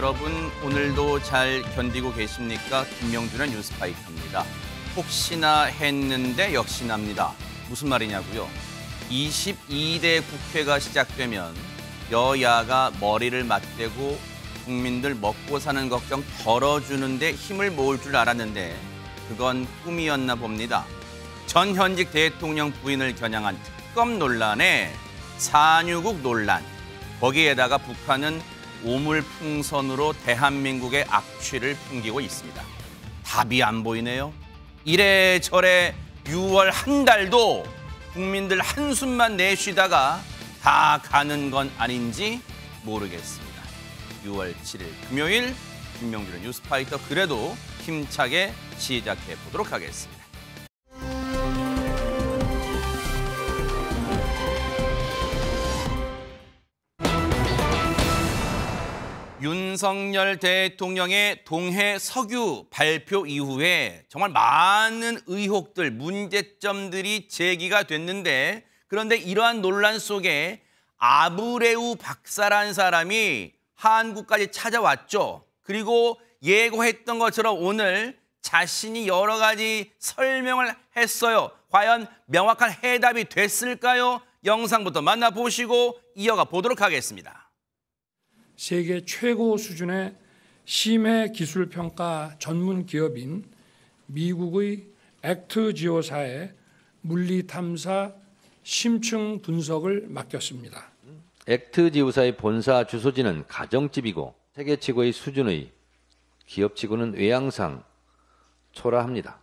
여러분 오늘도 잘 견디고 계십니까? 김명준의 뉴스파이터입니다. 혹시나 했는데 역시납니다. 무슨 말이냐고요? 22대 국회가 시작되면 여야가 머리를 맞대고 국민들 먹고 사는 걱정 덜어주는데 힘을 모을 줄 알았는데 그건 꿈이었나 봅니다. 전 현직 대통령 부인을 겨냥한 특검 논란에 산유국 논란, 거기에다가 북한은 오물풍선으로 대한민국의 악취를 풍기고 있습니다. 답이 안 보이네요. 이래저래 6월 한 달도 국민들 한숨만 내쉬다가 다 가는 건 아닌지 모르겠습니다. 6월 7일 금요일 김명준의 뉴스파이터 그래도 힘차게 시작해 보도록 하겠습니다. 윤석열 대통령의 동해 석유 발표 이후에 정말 많은 의혹들, 문제점들이 제기가 됐는데 그런데 이러한 논란 속에 아브레우 박사라는 사람이 한국까지 찾아왔죠. 그리고 예고했던 것처럼 오늘 자신이 여러 가지 설명을 했어요. 과연 명확한 해답이 됐을까요? 영상부터 만나보시고 이어가 보도록 하겠습니다. 세계 최고 수준의 심해 기술 평가 전문 기업인 미국의 액트지오사에 물리 탐사 심층 분석을 맡겼습니다. 액트지오사의 본사 주소지는 가정집이고 세계 최고의 수준의 기업치고는 외양상 초라합니다.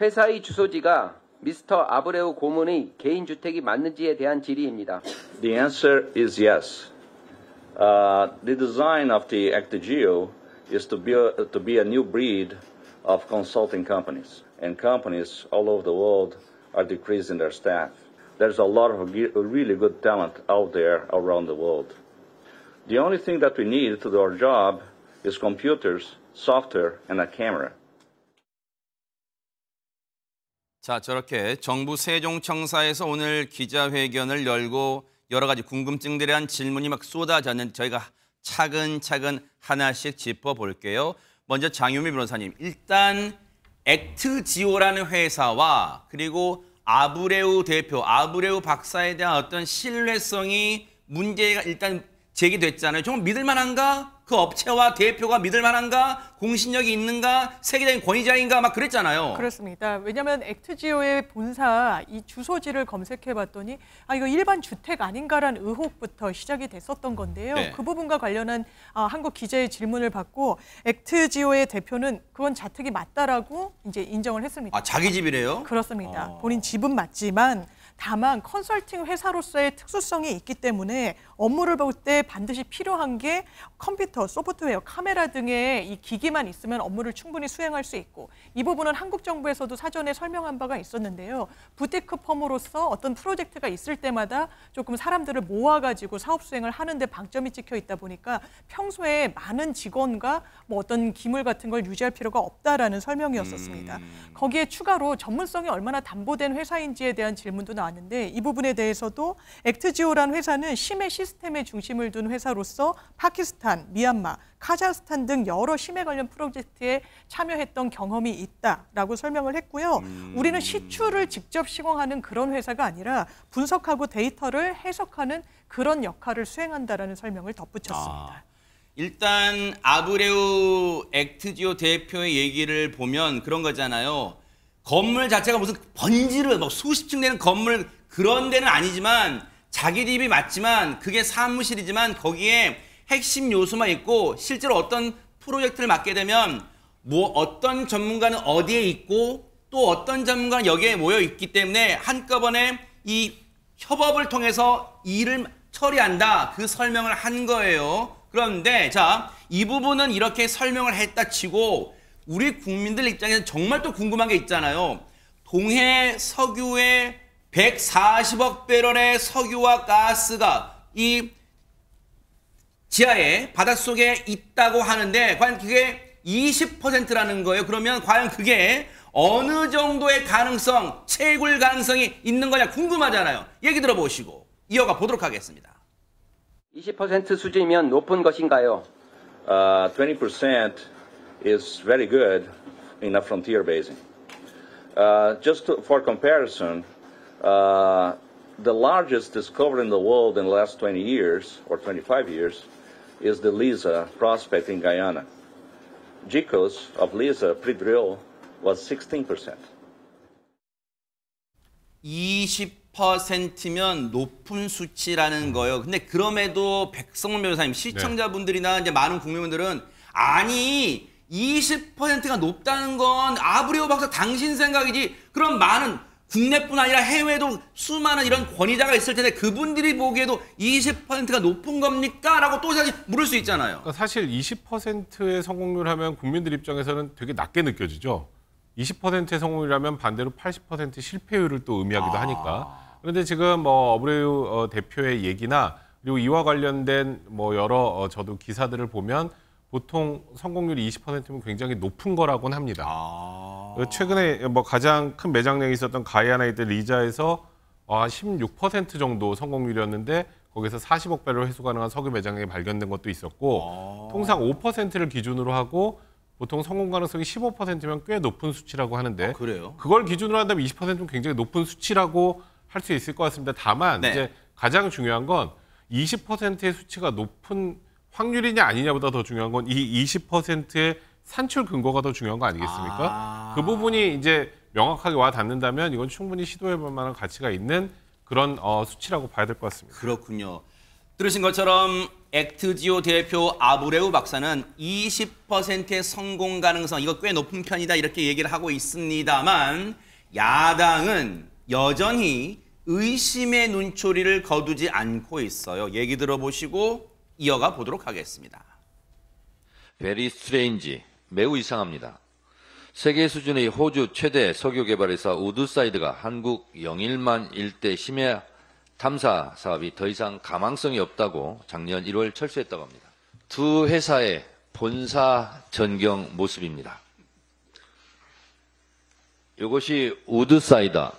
회사의 주소지가 미스터 아브레우 고문의 개인 주택이 맞는지에 대한 질의입니다. The answer is yes. The design of the ActiGeo is to be a new breed of consulting companies, and companies all over the world are decreasing their staff. There's a lot of really good talent out there around the world. The only thing that we need to do our job is computers, software, and a camera. 자, 저렇게 정부 세종청사에서 오늘 기자회견을 열고 여러 가지 궁금증들에 대한 질문이 막 쏟아졌는데 저희가 차근차근 하나씩 짚어볼게요. 먼저 장유미 변호사님, 일단 액트지오라는 회사와 그리고 아브레우 대표, 아브레우 박사에 대한 어떤 신뢰성이 문제가 일단 제기됐잖아요. 정말 믿을 만한가? 그 업체와 대표가 믿을 만한가? 공신력이 있는가? 세계적인 권위자인가? 막 그랬잖아요. 그렇습니다. 왜냐하면 액트지오의 본사 이 주소지를 검색해봤더니 이거 일반 주택 아닌가라는 의혹부터 시작이 됐었던 건데요. 네. 그 부분과 관련한 한국 기자의 질문을 받고 액트지오의 대표는 그건 자택이 맞다라고 이제 인정을 했습니다. 아, 자기 집이래요? 그렇습니다. 본인 집은 맞지만 다만 컨설팅 회사로서의 특수성이 있기 때문에 업무를 볼 때 반드시 필요한 게 컴퓨터, 소프트웨어, 카메라 등의 이 기기만 있으면 업무를 충분히 수행할 수 있고 이 부분은 한국 정부에서도 사전에 설명한 바가 있었는데요. 부테크 펌으로서 어떤 프로젝트가 있을 때마다 조금 사람들을 모아가지고 사업 수행을 하는데 방점이 찍혀 있다 보니까 평소에 많은 직원과 뭐 어떤 기물 같은 걸 유지할 필요가 없다라는 설명이었었습니다. 거기에 추가로 전문성이 얼마나 담보된 회사인지에 대한 질문도 나왔는데 이 부분에 대해서도 액트지오라는 회사는 심해 시스템의 중심을 둔 회사로서 파키스탄, 미얀마, 카자흐스탄 등 여러 심해 관련 프로젝트에 참여했던 경험이 있다라고 설명을 했고요. 우리는 시추를 직접 시공하는 그런 회사가 아니라 분석하고 데이터를 해석하는 그런 역할을 수행한다라는 설명을 덧붙였습니다. 일단 아브레우 액트지오 대표의 얘기를 보면 그런 거잖아요. 건물 자체가 무슨 번지르 뭐 수십 층 되는 건물 그런 데는 아니지만 자기 집이 맞지만 그게 사무실이지만 거기에 핵심 요소만 있고 실제로 어떤 프로젝트를 맡게 되면 뭐 어떤 전문가는 어디에 있고 또 어떤 전문가는 여기에 모여 있기 때문에 한꺼번에 이 협업을 통해서 일을 처리한다. 그 설명을 한 거예요. 그런데 자, 이 부분은 이렇게 설명을 했다 치고 우리 국민들 입장에서 정말 또 궁금한 게 있잖아요. 동해 석유의 140억 배럴의 석유와 가스가 이 지하에 바닷속에 있다고 하는데 과연 그게 20%라는 거예요. 그러면 과연 그게 어느 정도의 가능성, 채굴 가능성이 있는 거냐 궁금하잖아요. 얘기 들어보시고 이어가 보도록 하겠습니다. 20% 수준이면 높은 것인가요? 20% is very good in a frontier basin. For comparison, the largest discovery in the world in the last 20 years or 25 years is the Liza prospect in Guyana. GECOS of Liza pre-drill was 16%. 20%면 높은 수치라는 거예요. 근데 그럼에도 백성문 변호사님, 시청자분들이나 이제 많은 국민분들은 아니 20%가 높다는 건 아브레오 박사 당신 생각이지. 그럼 많은 국내뿐 아니라 해외에도 수많은 이런 권위자가 있을 텐데 그분들이 보기에도 20%가 높은 겁니까? 라고 또 사실 물을 수 있잖아요. 그러니까 사실 20%의 성공률 하면 국민들 입장에서는 되게 낮게 느껴지죠. 20%의 성공률이라면 반대로 80% 실패율을 또 의미하기도 하니까. 그런데 지금 뭐 아브레우 대표의 얘기나 그리고 이와 관련된 뭐 여러 저도 기사들을 보면 보통 성공률이 20%면 굉장히 높은 거라고는 합니다. 최근에 뭐 가장 큰 매장량이 있었던 가이아나이드 리자에서 16% 정도 성공률이었는데 거기서 40억 배럴 회수 가능한 석유 매장량이 발견된 것도 있었고 통상 5%를 기준으로 하고 보통 성공 가능성이 15%면 꽤 높은 수치라고 하는데 그래요? 그걸 기준으로 한다면 20%는 굉장히 높은 수치라고 할 수 있을 것 같습니다. 다만 네. 이제 가장 중요한 건 20%의 수치가 높은 확률이냐 아니냐보다 더 중요한 건 이 20%의 산출 근거가 더 중요한 거 아니겠습니까? 그 부분이 이제 명확하게 와 닿는다면 이건 충분히 시도해볼 만한 가치가 있는 그런 수치라고 봐야 될 것 같습니다. 그렇군요. 들으신 것처럼 액트지오 대표 아브레우 박사는 20%의 성공 가능성, 이거 꽤 높은 편이다 이렇게 얘기를 하고 있습니다만 야당은 여전히 의심의 눈초리를 거두지 않고 있어요. 얘기 들어보시고 이어가 보도록 하겠습니다. Very strange, 매우 이상합니다. 세계 수준의 호주 최대 석유 개발회사 우드사이드가 한국 영일만 일대 심해 탐사 사업이 더 이상 가망성이 없다고 작년 1월 철수했다고 합니다. 두 회사의 본사 전경 모습입니다. 이것이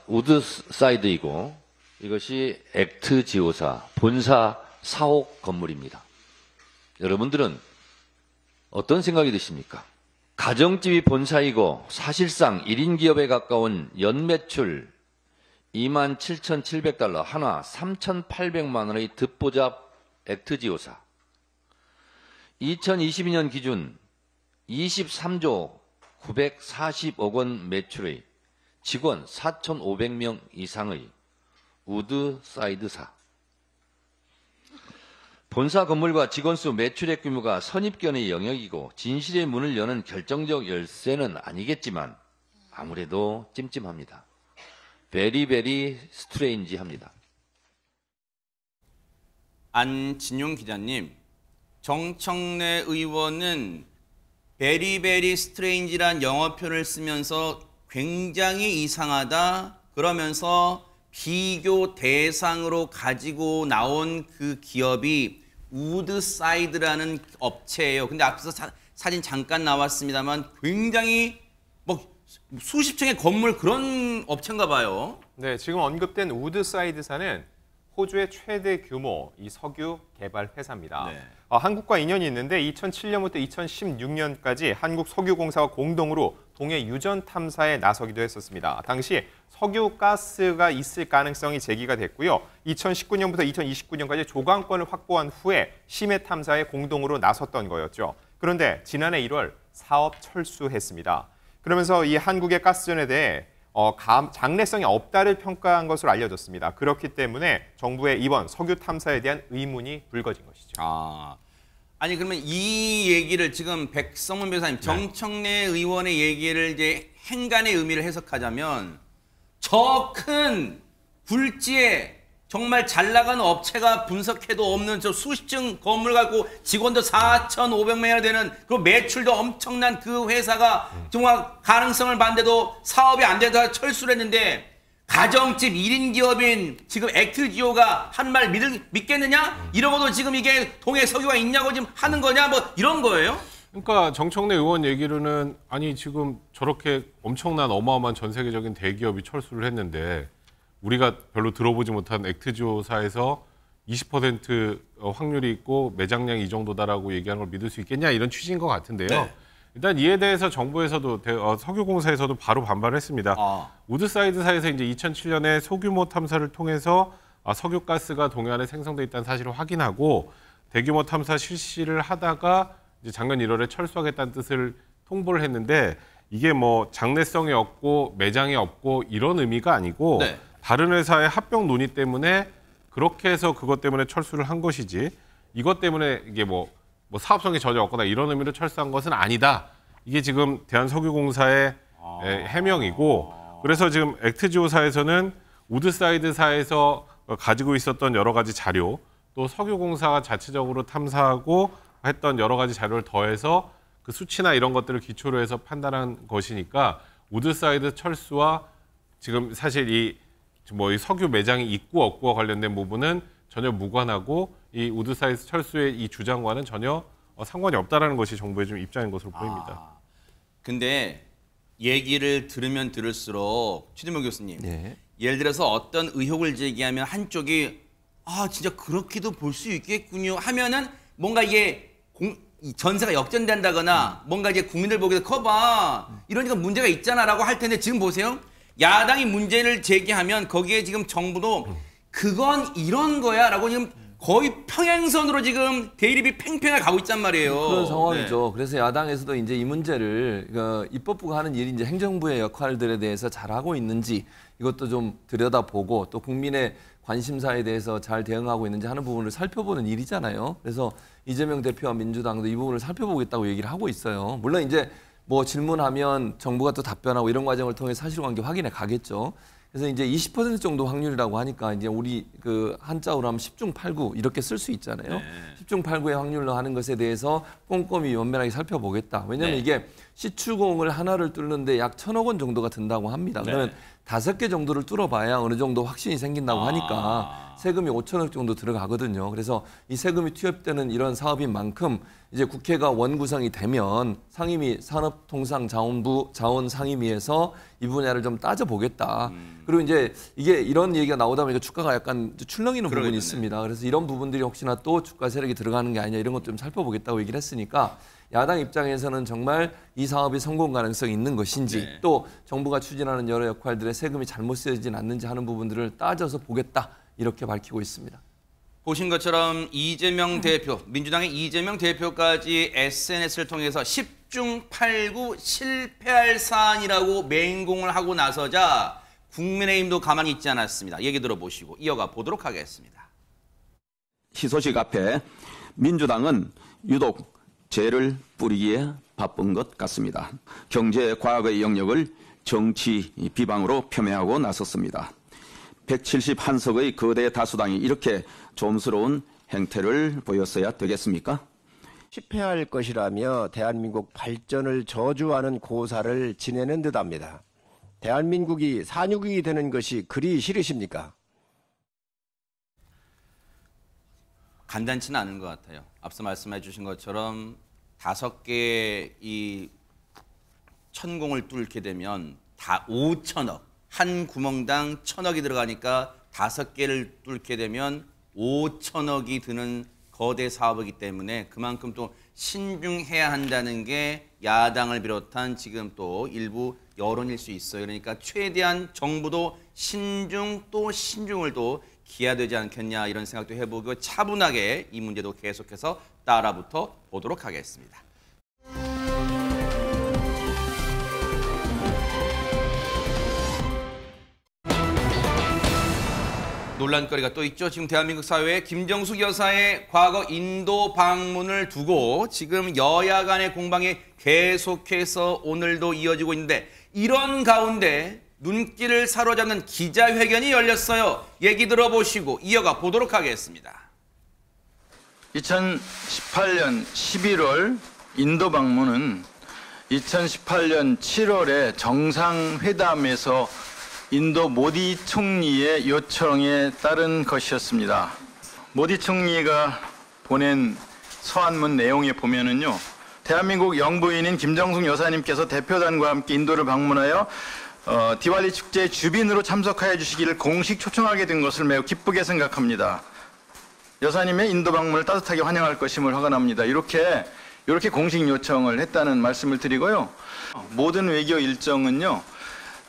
우드사이드이고 이것이 액트지오사 본사 사옥 건물입니다. 여러분들은 어떤 생각이 드십니까? 가정집이 본사이고 사실상 1인 기업에 가까운 연매출 27,700달러 한화 3,800만 원의 듣보잡 액트지오사. 2022년 기준 23조 940억 원 매출의 직원 4,500명 이상의 우드사이드사. 본사 건물과 직원수 매출액 규모가 선입견의 영역이고 진실의 문을 여는 결정적 열쇠는 아니겠지만 아무래도 찜찜합니다. 베리 스트레인지합니다. 안진용 기자님, 정청래 의원은 베리 스트레인지란 영어 표현을 쓰면서 굉장히 이상하다 그러면서 비교 대상으로 가지고 나온 그 기업이 우드사이드라는 업체예요. 근데 앞서 사진 잠깐 나왔습니다만 굉장히 뭐 수십 층의 건물 그런 업체인가 봐요. 네, 지금 언급된 우드사이드사는 호주의 최대 규모 이 석유 개발 회사입니다. 네. 한국과 인연이 있는데 2007년부터 2016년까지 한국석유공사와 공동으로 동해 유전 탐사에 나서기도 했었습니다. 당시 석유 가스가 있을 가능성이 제기가 됐고요. 2019년부터 2029년까지 조강권을 확보한 후에 심해 탐사에 공동으로 나섰던 거였죠. 그런데 지난해 1월 사업 철수했습니다. 그러면서 이 한국의 가스전에 대해 장래성이 없다를 평가한 것으로 알려졌습니다. 그렇기 때문에 정부의 이번 석유 탐사에 대한 의문이 불거진 것이죠. 아니 그러면 이 얘기를 지금 백성문 변호사님, 정청래 의원의 얘기를 이제 행간의 의미를 해석하자면 저 큰 굴지에 정말 잘 나가는 업체가 분석해도 없는 저 수십 층 건물 갖고 직원도 4,500명이나 되는 그 매출도 엄청난 그 회사가 정말 가능성을 봤는데도 사업이 안 되다 철수를 했는데 가정집 1인 기업인 지금 액트지오가 한 말 믿겠느냐? 이러고도 지금 이게 동해 석유가 있냐고 지금 하는 거냐? 뭐 이런 거예요? 그러니까 정청래 의원 얘기로는 아니 지금 저렇게 엄청난 어마어마한 전 세계적인 대기업이 철수를 했는데 우리가 별로 들어보지 못한 액트지오사에서 20% 확률이 있고 매장량이 이 정도다라고 얘기하는 걸 믿을 수 있겠냐 이런 취지인 것 같은데요. 네. 일단 이에 대해서 정부에서도 석유공사에서도 바로 반발했습니다. 우드사이드사에서 이제 2007년에 소규모 탐사를 통해서 석유가스가 동해안에 생성돼 있다는 사실을 확인하고 대규모 탐사 실시를 하다가 이제 작년 1월에 철수하겠다는 뜻을 통보를 했는데 이게 뭐 장래성이 없고 매장이 없고 이런 의미가 아니고 네. 다른 회사의 합병 논의 때문에 그렇게 해서 그것 때문에 철수를 한 것이지 이것 때문에 이게 뭐 사업성이 전혀 없거나 이런 의미로 철수한 것은 아니다. 이게 지금 대한석유공사의 해명이고 그래서 지금 액트지오사에서는 우드사이드사에서 가지고 있었던 여러 가지 자료 또 석유공사가 자체적으로 탐사하고 했던 여러 가지 자료를 더해서 그 수치나 이런 것들을 기초로 해서 판단한 것이니까 우드사이드 철수와 지금 사실 이 석유 매장이 있고 없고와 관련된 부분은 전혀 무관하고 이 우드사이드 철수의 이 주장과는 전혀 상관이 없다라는 것이 정부의 좀 입장인 것으로 보입니다. 근데 얘기를 들으면 들을수록 최진봉 교수님, 네. 예를 들어서 어떤 의혹을 제기하면 한쪽이 진짜 그렇게도 볼 수 있겠군요 하면은 뭔가 이게 이 전세가 역전된다거나 뭔가 이제 국민들 보기에서 커봐 이러니까 문제가 있잖아라고 할 텐데 지금 보세요. 야당이 문제를 제기하면 거기에 지금 정부도 그건 이런 거야라고 지금 거의 평행선으로 지금 대립이 팽팽하게 가고 있단 말이에요. 그런 상황이죠. 네. 그래서 야당에서도 이제 이 문제를 입법부가 하는 일이 이제 행정부의 역할들에 대해서 잘하고 있는지 이것도 좀 들여다보고 또 국민의 관심사에 대해서 잘 대응하고 있는지 하는 부분을 살펴보는 일이잖아요. 그래서 이재명 대표와 민주당도 이 부분을 살펴보겠다고 얘기를 하고 있어요. 물론 이제 뭐 질문하면 정부가 또 답변하고 이런 과정을 통해 사실관계 확인해 가겠죠. 그래서 이제 20% 정도 확률이라고 하니까 이제 우리 그 한자어로 하면 10중 8구 이렇게 쓸 수 있잖아요. 10중 8구의 확률로 하는 것에 대해서 꼼꼼히 면밀하게 살펴보겠다. 왜냐하면 이게 시추공을 하나를 뚫는데 약 1,000억 원 정도가 든다고 합니다. 그러면 5개 정도를 뚫어봐야 어느 정도 확신이 생긴다고 하니까 세금이 5천억 정도 들어가거든요. 그래서 이 세금이 투입되는 이런 사업인 만큼 이제 국회가 원구성이 되면 상임위 산업통상자원부 자원상임위에서 이 분야를 좀 따져보겠다. 그리고 이제 이게 이런 얘기가 나오다 보니까 주가가 약간 출렁이는 부분이 있습니다. 그래서 이런 부분들이 혹시나 또 주가 세력이 들어가는 게 아니냐 이런 것도 좀 살펴보겠다고 얘기를 했으니까 야당 입장에서는 정말 이 사업이 성공 가능성이 있는 것인지 또 정부가 추진하는 여러 역할들의 세금이 잘못 쓰여지진 않는지 하는 부분들을 따져서 보겠다 이렇게 밝히고 있습니다. 보신 것처럼 이재명 대표, 민주당의 이재명 대표까지 SNS를 통해서 10중 8구 실패할 사안이라고 맹공을 하고 나서자 국민의힘도 가만히 있지 않았습니다. 얘기 들어보시고 이어가 보도록 하겠습니다. 희소식 앞에 민주당은 유독 죄를 뿌리기에 바쁜 것 같습니다. 경제 과학의 영역을 정치 비방으로 폄훼하고 나섰습니다. 171석의 거대 다수당이 이렇게 좀스러운 행태를 보였어야 되겠습니까? 실패할 것이라며 대한민국 발전을 저주하는 고사를 지내는 듯합니다. 대한민국이 산유국이 되는 것이 그리 싫으십니까? 간단치는 않은 것 같아요. 앞서 말씀해 주신 것처럼 5개의 이 천공을 뚫게 되면 다 5천억, 한 구멍당 1,000억이 들어가니까 5개를 뚫게 되면 5천억이 드는 거대 사업이기 때문에 그만큼 또 신중해야 한다는 게 야당을 비롯한 지금 또 일부 여론일 수 있어요. 그러니까 최대한 정부도 신중 또 신중을 또 기해야 되지 않겠냐 이런 생각도 해보고 차분하게 이 문제도 계속해서 따라붙어 보도록 하겠습니다. 논란거리가 또 있죠. 지금 대한민국 사회에 김정숙 여사의 과거 인도 방문을 두고 지금 여야 간의 공방이 계속해서 오늘도 이어지고 있는데 이런 가운데 눈길을 사로잡는 기자회견이 열렸어요. 얘기 들어보시고 이어가 보도록 하겠습니다. 2018년 11월 인도 방문은 2018년 7월에 정상회담에서 인도 모디 총리의 요청에 따른 것이었습니다. 모디 총리가 보낸 서한문 내용에 보면은요, 대한민국 영부인인 김정숙 여사님께서 대표단과 함께 인도를 방문하여 디왈리 축제 주빈으로 참석하여 주시기를 공식 초청하게 된 것을 매우 기쁘게 생각합니다. 여사님의 인도 방문을 따뜻하게 환영할 것임을 확언합니다. 이렇게 공식 요청을 했다는 말씀을 드리고요. 모든 외교 일정은요,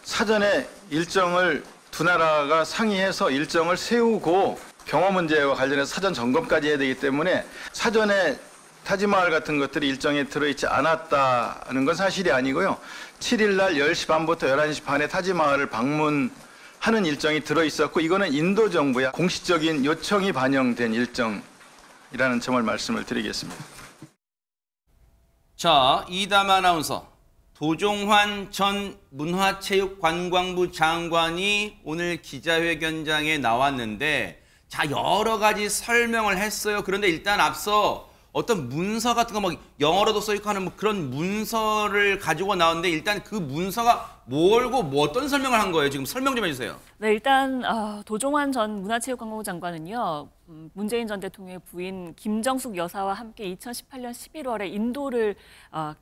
사전에 일정을 두 나라가 상의해서 일정을 세우고 경호 문제와 관련해서 사전 점검까지 해야 되기 때문에 사전에 타지마할 같은 것들이 일정에 들어있지 않았다는 건 사실이 아니고요. 7일 날 10시 반부터 11시 반에 타지마할을 방문하는 일정이 들어있었고, 이거는 인도 정부의 공식적인 요청이 반영된 일정이라는 점을 말씀을 드리겠습니다. 자, 이담 아나운서. 도종환 전 문화체육관광부 장관이 오늘 기자회견장에 나왔는데, 자, 여러 가지 설명을 했어요. 그런데 일단 앞서 어떤 문서 같은 거 막 영어로도 써있고 하는 뭐 그런 문서를 가지고 나왔는데, 일단 그 문서가 뭘고 뭐 어떤 설명을 한 거예요? 지금 설명 좀 해주세요. 네, 일단 도종환 전 문화체육관광부 장관은요, 문재인 전 대통령의 부인 김정숙 여사와 함께 2018년 11월에 인도를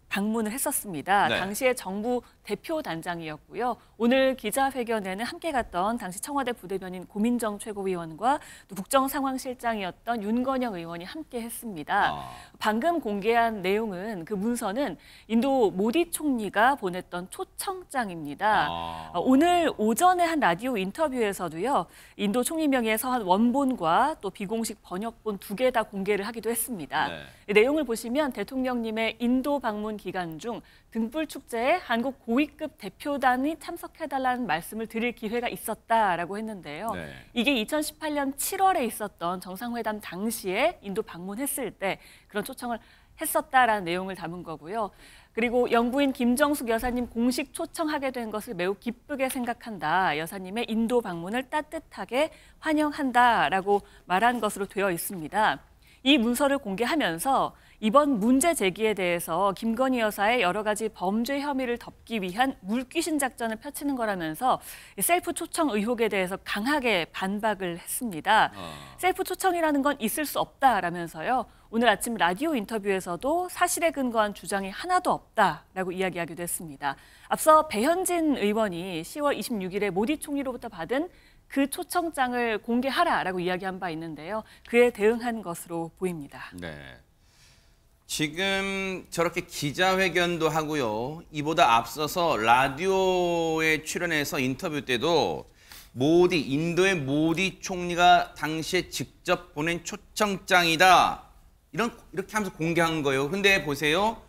방문을 했었습니다. 네. 당시에 정부 대표 단장이었고요. 오늘 기자회견에는 함께 갔던 당시 청와대 부대변인 고민정 최고위원과 또 국정상황실장이었던 윤건영 의원이 함께 했습니다. 방금 공개한 내용은, 그 문서는 인도 모디 총리가 보냈던 초청장입니다. 오늘 오전에 한 라디오 인터뷰에서도요, 인도 총리 명의의 서한 원본과 또 비공식 번역본 2개 다 공개를 하기도 했습니다. 네. 내용을 보시면 대통령님의 인도 방문 기간 중 등불 축제에 한국 고위급 대표단이 참석해달라는 말씀을 드릴 기회가 있었다라고 했는데요. 네. 이게 2018년 7월에 있었던 정상회담 당시에 인도 방문했을 때 그런 초청을 했었다라는 내용을 담은 거고요. 그리고 영부인 김정숙 여사님 공식 초청하게 된 것을 매우 기쁘게 생각한다. 여사님의 인도 방문을 따뜻하게 환영한다라고 말한 것으로 되어 있습니다. 이 문서를 공개하면서 이번 문제 제기에 대해서 김건희 여사의 여러 가지 범죄 혐의를 덮기 위한 물귀신 작전을 펼치는 거라면서 셀프 초청 의혹에 대해서 강하게 반박을 했습니다. 셀프 초청이라는 건 있을 수 없다라면서요. 오늘 아침 라디오 인터뷰에서도 사실에 근거한 주장이 하나도 없다라고 이야기하기도 했습니다. 앞서 배현진 의원이 10월 26일에 모디 총리로부터 받은 그 초청장을 공개하라라고 이야기한 바 있는데요. 그에 대응한 것으로 보입니다. 네. 지금 저렇게 기자회견도 하고요. 이보다 앞서서 라디오에 출연해서 인터뷰 때도 인도의 모디 총리가 당시에 직접 보낸 초청장이다. 이렇게 하면서 공개한 거예요. 근데 보세요.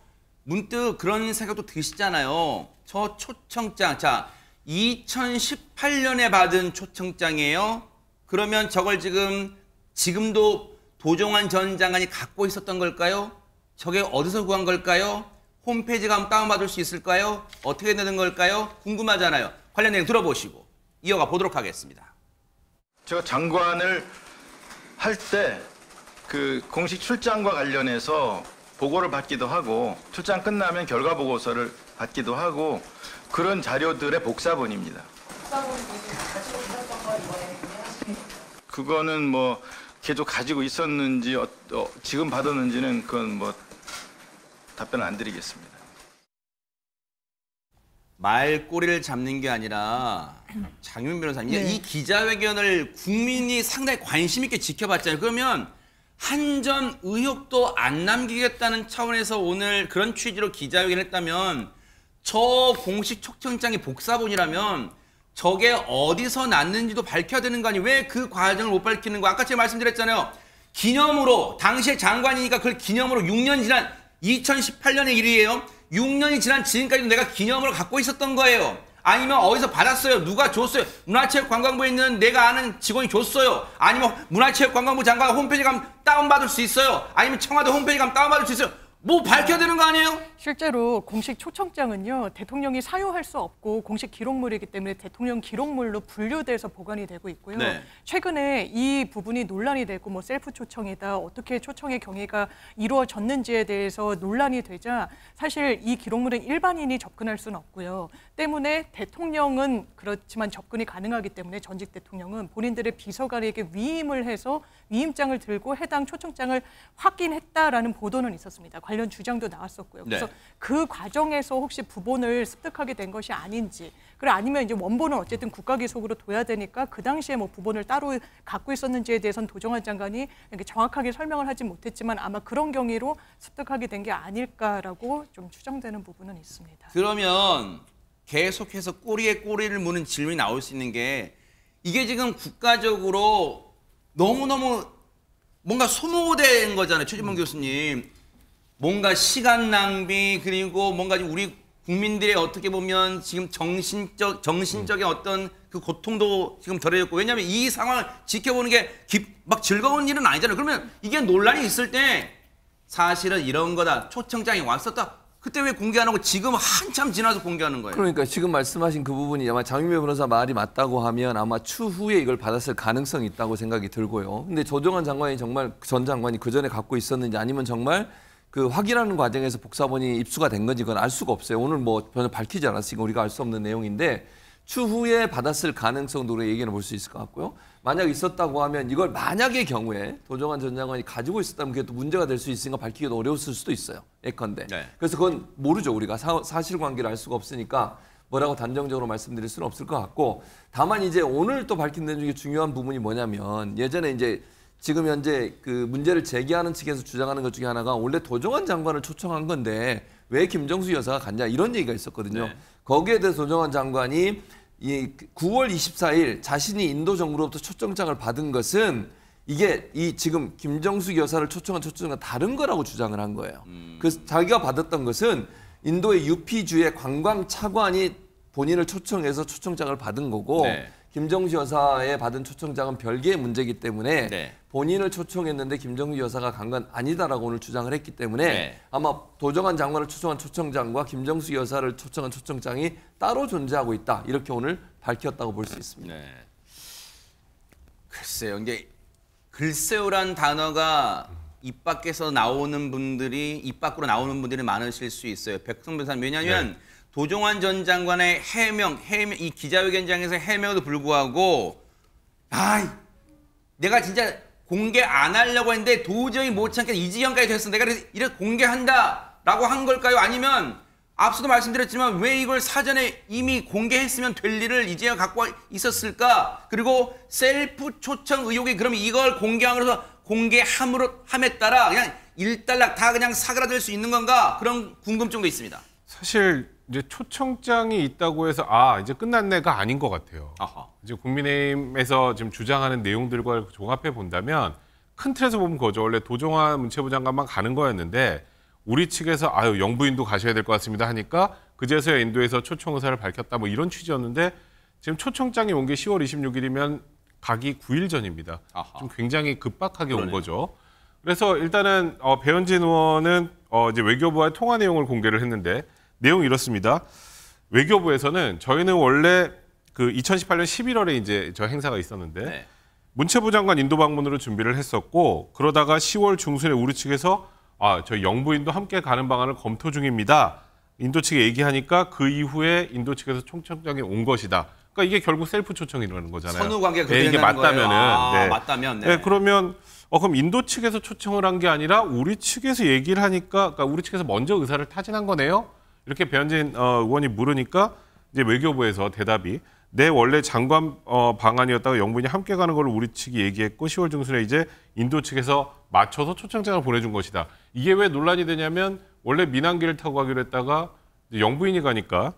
문득 그런 생각도 드시잖아요. 저 초청장, 자, 2018년에 받은 초청장이에요. 그러면 저걸 지금도 도종환 전 장관이 갖고 있었던 걸까요? 저게 어디서 구한 걸까요? 홈페이지 가면 다운받을 수 있을까요? 어떻게 되는 걸까요? 궁금하잖아요. 관련 내용 들어보시고 이어가 보도록 하겠습니다. 제가 장관을 할 때 그 공식 출장과 관련해서 보고를 받기도 하고, 출장 끝나면 결과 보고서를 받기도 하고, 그런 자료들의 복사본입니다. 그거는 뭐 계속 가지고 있었는지 지금 받았는지는 그건 뭐 답변을 안 드리겠습니다. 말꼬리를 잡는 게 아니라 장윤 변호사님, 네. 이 기자회견을 국민이 상당히 관심 있게 지켜봤잖아요. 그러면 한전 의혹도 안 남기겠다는 차원에서 오늘 그런 취지로 기자회견을 했다면, 저 공식 초청장이 복사본이라면 저게 어디서 났는지도 밝혀야 되는 거 아니에요? 왜 그 과정을 못 밝히는 거야? 아까 제가 말씀드렸잖아요. 기념으로, 당시에 장관이니까 그걸 기념으로 6년 지난 2018년의 일이에요. 6년이 지난 지금까지도 내가 기념으로 갖고 있었던 거예요. 아니면 어디서 받았어요? 누가 줬어요? 문화체육관광부에 있는 내가 아는 직원이 줬어요. 아니면 문화체육관광부 장관 홈페이지 가면 다운받을 수 있어요. 아니면 청와대 홈페이지 가면 다운받을 수 있어요. 뭐 밝혀야 되는 거 아니에요? 실제로 공식 초청장은요, 대통령이 사유할 수 없고 공식 기록물이기 때문에 대통령 기록물로 분류돼서 보관이 되고 있고요. 네. 최근에 이 부분이 논란이 되고 뭐 셀프 초청이다, 어떻게 초청의 경위가 이루어졌는지에 대해서 논란이 되자 사실 이 기록물은 일반인이 접근할 수는 없고요. 때문에 대통령은 그렇지만 접근이 가능하기 때문에 전직 대통령은 본인들의 비서관에게 위임을 해서 위임장을 들고 해당 초청장을 확인했다라는 보도는 있었습니다. 관련 주장도 나왔었고요. 그래서 네. 그 과정에서 혹시 부본을 습득하게 된 것이 아닌지, 그리고 아니면 이제 원본은 어쨌든 국가기록으로 둬야 되니까 그 당시에 뭐 부본을 따로 갖고 있었는지에 대해서는 도정환 장관이 이렇게 정확하게 설명을 하지 못했지만 아마 그런 경위로 습득하게 된 게 아닐까라고 좀 추정되는 부분은 있습니다. 그러면 계속해서 꼬리에 꼬리를 무는 질문이 나올 수 있는 게 이게 지금 국가적으로 너무너무 뭔가 소모된 거잖아요. 최진봉 교수님. 뭔가 시간 낭비 그리고 뭔가 우리 국민들의 어떻게 보면 지금 정신적인 어떤 그 고통도 지금 덜해졌고 왜냐하면 이 상황을 지켜보는 게 막 즐거운 일은 아니잖아요. 그러면 이게 논란이 있을 때 사실은 이런 거다. 초청장이 왔었다. 그때 왜 공개 안 하고 지금 한참 지나서 공개하는 거예요? 그러니까 지금 말씀하신 그 부분이 아마 장윤배 변호사 말이 맞다고 하면 아마 추후에 이걸 받았을 가능성이 있다고 생각이 들고요. 근데 조정환 장관이 정말 전 장관이 그 전에 갖고 있었는지 아니면 정말 그 확인하는 과정에서 복사본이 입수가 된 건지 그건 알 수가 없어요. 오늘 뭐 전혀 밝히지 않았으니까 우리가 알 수 없는 내용인데 추후에 받았을 가능성도 우리가 얘기해 볼 수 있을 것 같고요. 만약 있었다고 하면 이걸 만약의 경우에 도정환 전 장관이 가지고 있었다면 그게 또 문제가 될 수 있으니까 밝히기도 어려웠을 수도 있어요. 예컨대. 네. 그래서 그건 모르죠. 우리가 사실관계를 알 수가 없으니까 뭐라고 단정적으로 말씀드릴 수는 없을 것 같고 다만 이제 오늘 또 밝힌 데 중에 중요한 부분이 뭐냐면 예전에 이제 지금 현재 그 문제를 제기하는 측에서 주장하는 것 중에 하나가 원래 도정환 장관을 초청한 건데 왜 김정수 여사가 갔냐 이런 얘기가 있었거든요. 네. 거기에 대해서 도정환 장관이 이 9월 24일 자신이 인도 정부로부터 초청장을 받은 것은 이게 이 지금 김정숙 여사를 초청한 초청과 다른 거라고 주장을 한 거예요. 그래서 자기가 받았던 것은 인도의 UP주의 관광 차관이 본인을 초청해서 초청장을 받은 거고 네. 김정수 여사에 받은 초청장은 별개의 문제이기 때문에 네. 본인을 초청했는데 김정수 여사가 간 건 아니다라고 오늘 주장을 했기 때문에 네. 아마 도정환 장관을 초청한 초청장과 김정수 여사를 초청한 초청장이 따로 존재하고 있다. 이렇게 오늘 밝혔다고 볼 수 있습니다. 네. 글쎄요. 이게 글쎄요란 단어가 입 밖에서 나오는 분들이 입 밖으로 나오는 분들이 많으실 수 있어요. 백성 변호사님. 왜냐하면 네. 도정환 전 장관의 해명, 이 기자회견장에서 해명에도 불구하고 내가 진짜 공개 안 하려고 했는데 도저히 못 참겠다. 이 지경까지 됐어. 내가 이렇게 공개한다라고 한 걸까요? 아니면 앞서도 말씀드렸지만 왜 이걸 사전에 이미 공개했으면 될 일을 이제야 갖고 있었을까? 그리고 셀프 초청 의혹이 그러면 이걸 공개함으로써 함에 따라 그냥 일단락 다 그냥 사그라들 수 있는 건가? 그런 궁금증도 있습니다. 사실 이제 초청장이 있다고 해서 이제 끝났네가 아닌 것 같아요. 아하. 이제 국민의힘에서 지금 주장하는 내용들과 종합해 본다면 큰 틀에서 보면 그거죠. 원래 도정환 문체부 장관만 가는 거였는데 우리 측에서 영부인도 가셔야 될 것 같습니다 하니까 그제서야 인도에서 초청 의사를 밝혔다 뭐 이런 취지였는데 지금 초청장이 온 게 10월 26일이면 가기 9일 전입니다. 아하. 좀 굉장히 급박하게 그러네요. 온 거죠. 그래서 일단은 배현진 의원은 이제 외교부와의 통화 내용을 공개를 했는데 내용이 이렇습니다. 외교부에서는 저희는 원래 그 2018년 11월에 이제 저 행사가 있었는데 네. 문체부 장관 인도 방문으로 준비를 했었고 그러다가 10월 중순에 우리 측에서 저희 영부인도 함께 가는 방안을 검토 중입니다. 인도 측에 얘기하니까 그 이후에 인도 측에서 초청장이 온 것이다. 그러니까 이게 결국 셀프 초청이라는 거잖아요. 선후 관계가 네, 이게 맞다면은 네. 맞다면 네. 그러면 그럼 인도 측에서 초청을 한 게 아니라 우리 측에서 얘기를 하니까 그러니까 우리 측에서 먼저 의사를 타진한 거네요. 이렇게 배현진 의원이 물으니까 이제 외교부에서 대답이 원래 장관 방안이었다가 영부인이 함께 가는 걸로 우리 측이 얘기했고 10월 중순에 이제 인도 측에서 맞춰서 초청장을 보내준 것이다. 이게 왜 논란이 되냐면 원래 민항기를 타고 가기로 했다가 이제 영부인이 가니까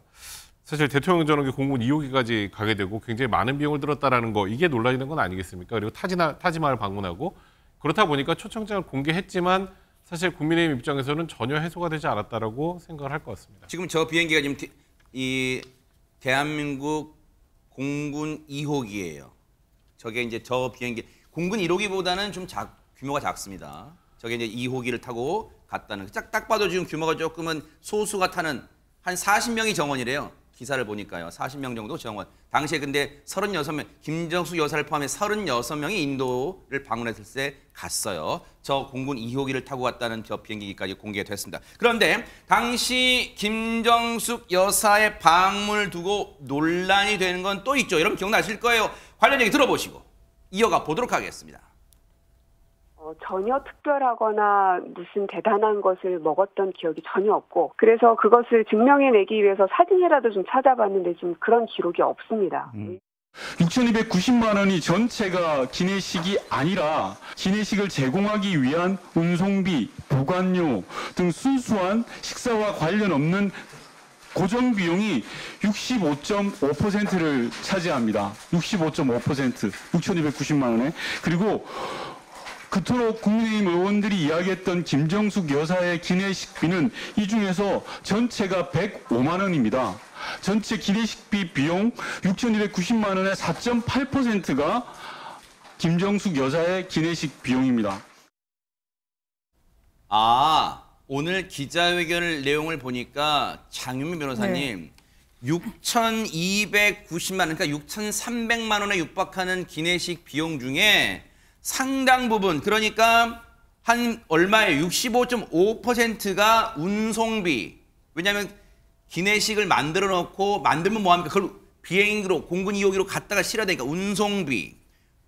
사실 대통령 전용기 공군 2호기까지 가게 되고 굉장히 많은 비용을 들었다라는 거 이게 논란이 된 건 아니겠습니까? 그리고 타지마를 방문하고 그렇다 보니까 초청장을 공개했지만 사실 국민의힘 입장에서는 전혀 해소가 되지 않았다라고 생각을 할 것 같습니다. 지금 저 비행기가 지금 이 대한민국 공군 2호기예요. 저게 이제 저 비행기 공군 1호기보다는 좀 규모가 작습니다. 저게 이제 2호기를 타고 갔다는 딱 봐도 지금 규모가 조금은 소수가 타는 한 40명이 정원이래요. 기사를 보니까요. 40명 정도 정원. 당시에 근데 36명, 김정숙 여사를 포함해 36명이 인도를 방문했을 때 갔어요. 저 공군 2호기를 타고 갔다는 저 비행기까지 공개가 됐습니다. 그런데 당시 김정숙 여사의 방문을 두고 논란이 되는 건 또 있죠. 여러분 기억나실 거예요. 관련 얘기 들어보시고 이어가 보도록 하겠습니다. 전혀 특별하거나 무슨 대단한 것을 먹었던 기억이 전혀 없고 그래서 그것을 증명해내기 위해서 사진이라도 좀 찾아봤는데 지금 그런 기록이 없습니다. 6,290만 원이 전체가 기내식이 아니라 기내식을 제공하기 위한 운송비, 보관료 등 순수한 식사와 관련 없는 고정 비용이 65.5%를 차지합니다. 65.5%, 6,290만 원에. 그리고 그토록 국민의힘 의원들이 이야기했던 김정숙 여사의 기내식비는 이 중에서 전체가 105만 원입니다. 전체 기내식비 비용 6,290만 원의 4.8%가 김정숙 여사의 기내식 비용입니다. 오늘 기자회견 내용을 보니까 장윤미 변호사님 6,290만 원, 그러니까 6,300만 원에 육박하는 기내식 비용 중에 상당 부분, 그러니까 한 얼마예요? 65.5%가 운송비. 왜냐하면 기내식을 만들어 놓고 만들면 뭐합니까? 그걸 비행기로 공군 2호기로 갔다가 실어야 되니까 운송비,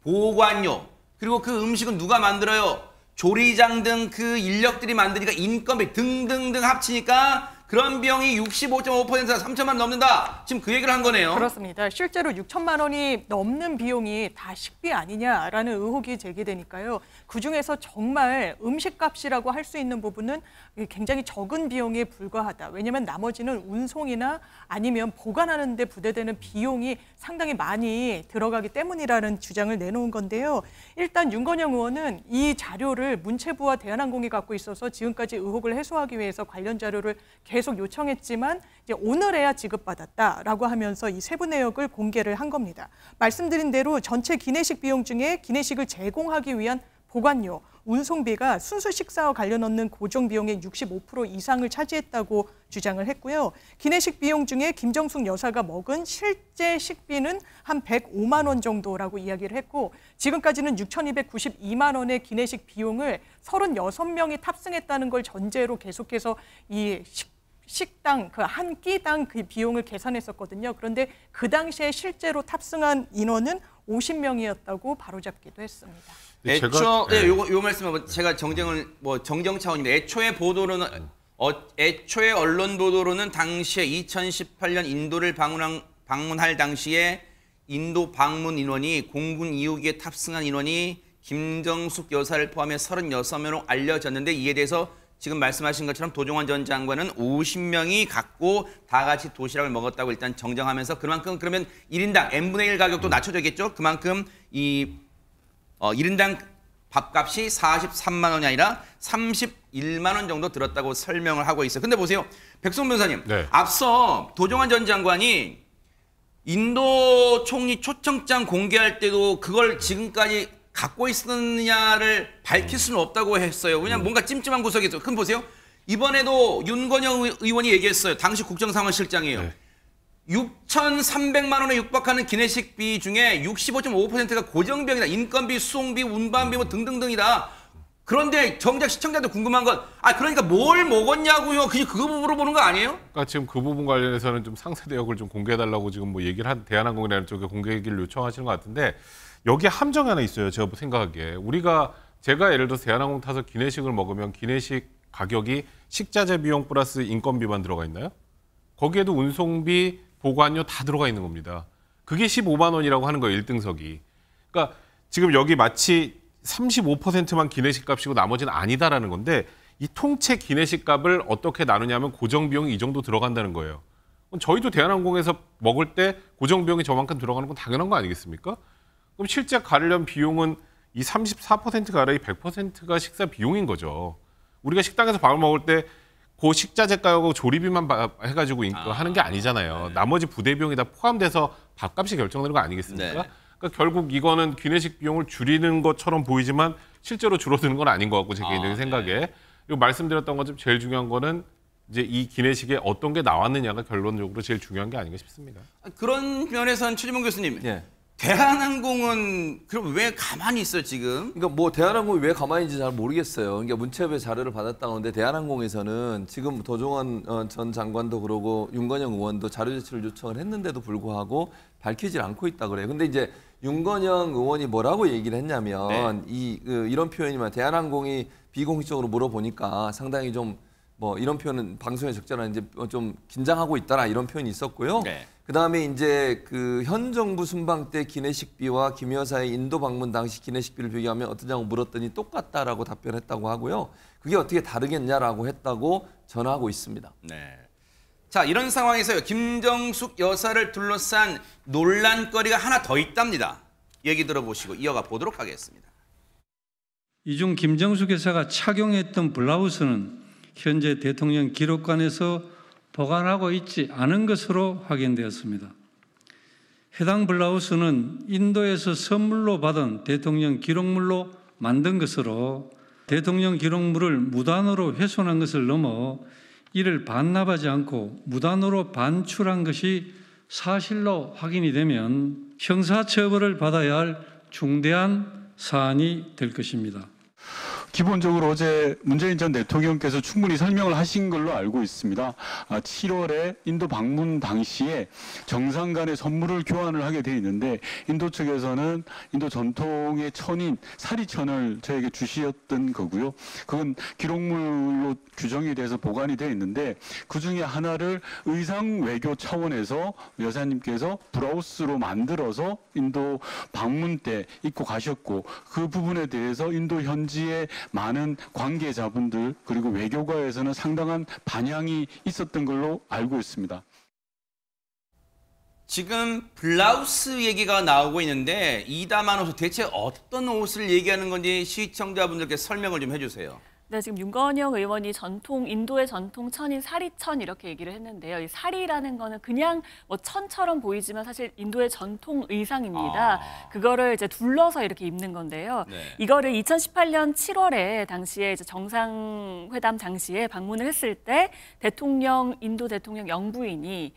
보관료, 그리고 그 음식은 누가 만들어요? 조리장 등 그 인력들이 만드니까 인건비 등등등 합치니까 그런 비용이 65.5%가 3천만 원 넘는다. 지금 그 얘기를 한 거네요. 그렇습니다. 실제로 6천만 원이 넘는 비용이 다 식비 아니냐라는 의혹이 제기되니까요. 그중에서 정말 음식값이라고 할 수 있는 부분은 굉장히 적은 비용에 불과하다. 왜냐하면 나머지는 운송이나 아니면 보관하는 데 부대되는 비용이 상당히 많이 들어가기 때문이라는 주장을 내놓은 건데요. 일단 윤건영 의원은 이 자료를 문체부와 대한항공이 갖고 있어서 지금까지 의혹을 해소하기 위해서 관련 자료를 계속 요청했지만 이제 오늘에야 지급받았다라고 하면서 이 세부 내역을 공개를 한 겁니다. 말씀드린 대로 전체 기내식 비용 중에 기내식을 제공하기 위한 보관료, 운송비가 순수 식사와 관련 없는 고정 비용의 65% 이상을 차지했다고 주장을 했고요. 기내식 비용 중에 김정숙 여사가 먹은 실제 식비는 한 105만 원 정도라고 이야기를 했고 지금까지는 6,292만 원의 기내식 비용을 36명이 탑승했다는 걸 전제로 계속해서 이 식당 그 한 끼당 그 비용을 계산했었거든요. 그런데 그 당시에 실제로 탑승한 인원은 50명이었다고 바로잡기도 했습니다. 요 말씀은 제가 정정 차원인데 애초에 언론 보도로는 당시에 2018년 인도를 방문할 당시에 인도 방문 인원이 공군 2호기에 탑승한 인원이 김정숙 여사를 포함해 36명으로 알려졌는데 이에 대해서 지금 말씀하신 것처럼 도종환 전 장관은 50명이 갖고 다 같이 도시락을 먹었다고 일단 정정하면서 그만큼 그러면 1인당 n분의 1 가격도 낮춰져겠죠. 그만큼 1인당 밥값이 43만 원이 아니라 31만 원 정도 들었다고 설명을 하고 있어요. 근데 보세요. 백성 변호사님. 앞서 도종환 전 장관이 인도 총리 초청장 공개할 때도 그걸 지금까지 갖고 있었느냐를 밝힐 수는 없다고 했어요. 왜냐하면 뭔가 찜찜한 구석이 있어요. 그럼 보세요. 이번에도 윤건영 의원이 얘기했어요. 당시 국정상황실장이에요. 6,300만 원에 육박하는 기내식비 중에 65.5%가 고정비용이다. 인건비, 수송비, 운반비 뭐 등등등이다. 그런데 정작 시청자들 궁금한 건 그러니까 뭘 먹었냐고요. 그거 물어보는 거 아니에요? 그러니까 지금 그 부분 관련해서는 좀 상세 내역을 좀 공개해달라고 지금 뭐 얘기를 한 대한항공이라는 쪽에 공개를 요청하시는 것 같은데 여기에 함정이 하나 있어요. 제가 생각하기에. 제가 예를 들어서 대한항공 타서 기내식을 먹으면 기내식 가격이 식자재 비용 플러스 인건비만 들어가 있나요? 거기에도 운송비, 보관료 다 들어가 있는 겁니다. 그게 15만 원이라고 하는 거예요. 1등석이. 그러니까 지금 여기 마치 35%만 기내식 값이고 나머지는 아니다라는 건데 이 통째 기내식 값을 어떻게 나누냐면 고정 비용이 이 정도 들어간다는 거예요. 저희도 대한항공에서 먹을 때 고정 비용이 저만큼 들어가는 건 당연한 거 아니겠습니까? 그럼 실제 가려면 비용은 이 34%가 아니라 이 100%가 식사 비용인 거죠. 우리가 식당에서 밥을 먹을 때 그 식자재 가격하고 조리비만 해가지고 하는 게 아니잖아요. 네. 나머지 부대 비용이 다 포함돼서 밥값이 결정되는 거 아니겠습니까? 네. 그러니까 결국 이거는 기내식 비용을 줄이는 것처럼 보이지만 실제로 줄어드는 건 아닌 것 같고 제 개인적인 생각에. 네. 그리고 말씀드렸던 것처럼 제일 중요한 거는 이제 이 기내식에 어떤 게 나왔느냐가 결론적으로 제일 중요한 게 아닌가 싶습니다. 그런 면에서는 최지봉 교수님. 네. 대한항공은 그럼 왜 가만히 있어요 지금? 그러니까 뭐 대한항공이 왜 가만히 있는지 잘 모르겠어요. 그러니까 문체부의 자료를 받았다고 하는데 대한항공에서는 지금 도종환 전 장관도 그러고 윤건영 의원도 자료 제출을 요청을 했는데도 불구하고 밝히질 않고 있다 그래요. 근데 이제 윤건영 의원이 뭐라고 얘기를 했냐면 네. 이런 표현이면 대한항공이 비공식적으로 물어보니까 상당히 좀 뭐 이런 표현은 방송에 적절한지 좀 긴장하고 있더라 이런 표현이 있었고요. 네. 그다음에 이제 그 현 정부 순방 때 기내식비와 김 여사의 인도 방문 당시 기내식비를 비교하면 어떠냐고 물었더니 똑같다라고 답변했다고 하고요. 그게 어떻게 다르겠냐라고 했다고 전하고 있습니다. 네. 자, 이런 상황에서요. 김정숙 여사를 둘러싼 논란거리가 하나 더 있답니다. 얘기 들어보시고 이어가 보도록 하겠습니다. 이중 김정숙 여사가 착용했던 블라우스는 현재 대통령 기록관에서 보관하고 있지 않은 것으로 확인되었습니다. 해당 블라우스는 인도에서 선물로 받은 대통령 기록물로 만든 것으로 대통령 기록물을 무단으로 훼손한 것을 넘어 이를 반납하지 않고 무단으로 반출한 것이 사실로 확인이 되면 형사처벌을 받아야 할 중대한 사안이 될 것입니다. 기본적으로 어제 문재인 전 대통령께서 충분히 설명을 하신 걸로 알고 있습니다. 7월에 인도 방문 당시에 정상 간의 선물을 교환을 하게 돼 있는데 인도 측에서는 인도 전통의 천인 사리천을 저에게 주시었던 거고요. 그건 기록물로 규정이 돼서 보관이 돼 있는데 그중에 하나를 의상 외교 차원에서 여사님께서 브라우스로 만들어서 인도 방문 때 입고 가셨고 그 부분에 대해서 인도 현지의 많은 관계자분들 그리고 외교가에서는 상당한 반향이 있었던 걸로 알고 있습니다. 지금 블라우스 얘기가 나오고 있는데 이다만 옷은 대체 어떤 옷을 얘기하는 건지 시청자분들께 설명을 좀 해주세요. 네, 지금 윤건영 의원이 인도의 전통 천인 사리천 이렇게 얘기를 했는데요. 이 사리라는 거는 그냥 뭐 천처럼 보이지만 사실 인도의 전통 의상입니다. 그거를 이제 둘러서 이렇게 입는 건데요. 네. 이거를 2018년 7월에 당시에 이제 정상회담 당시에 방문을 했을 때 인도 대통령 영부인이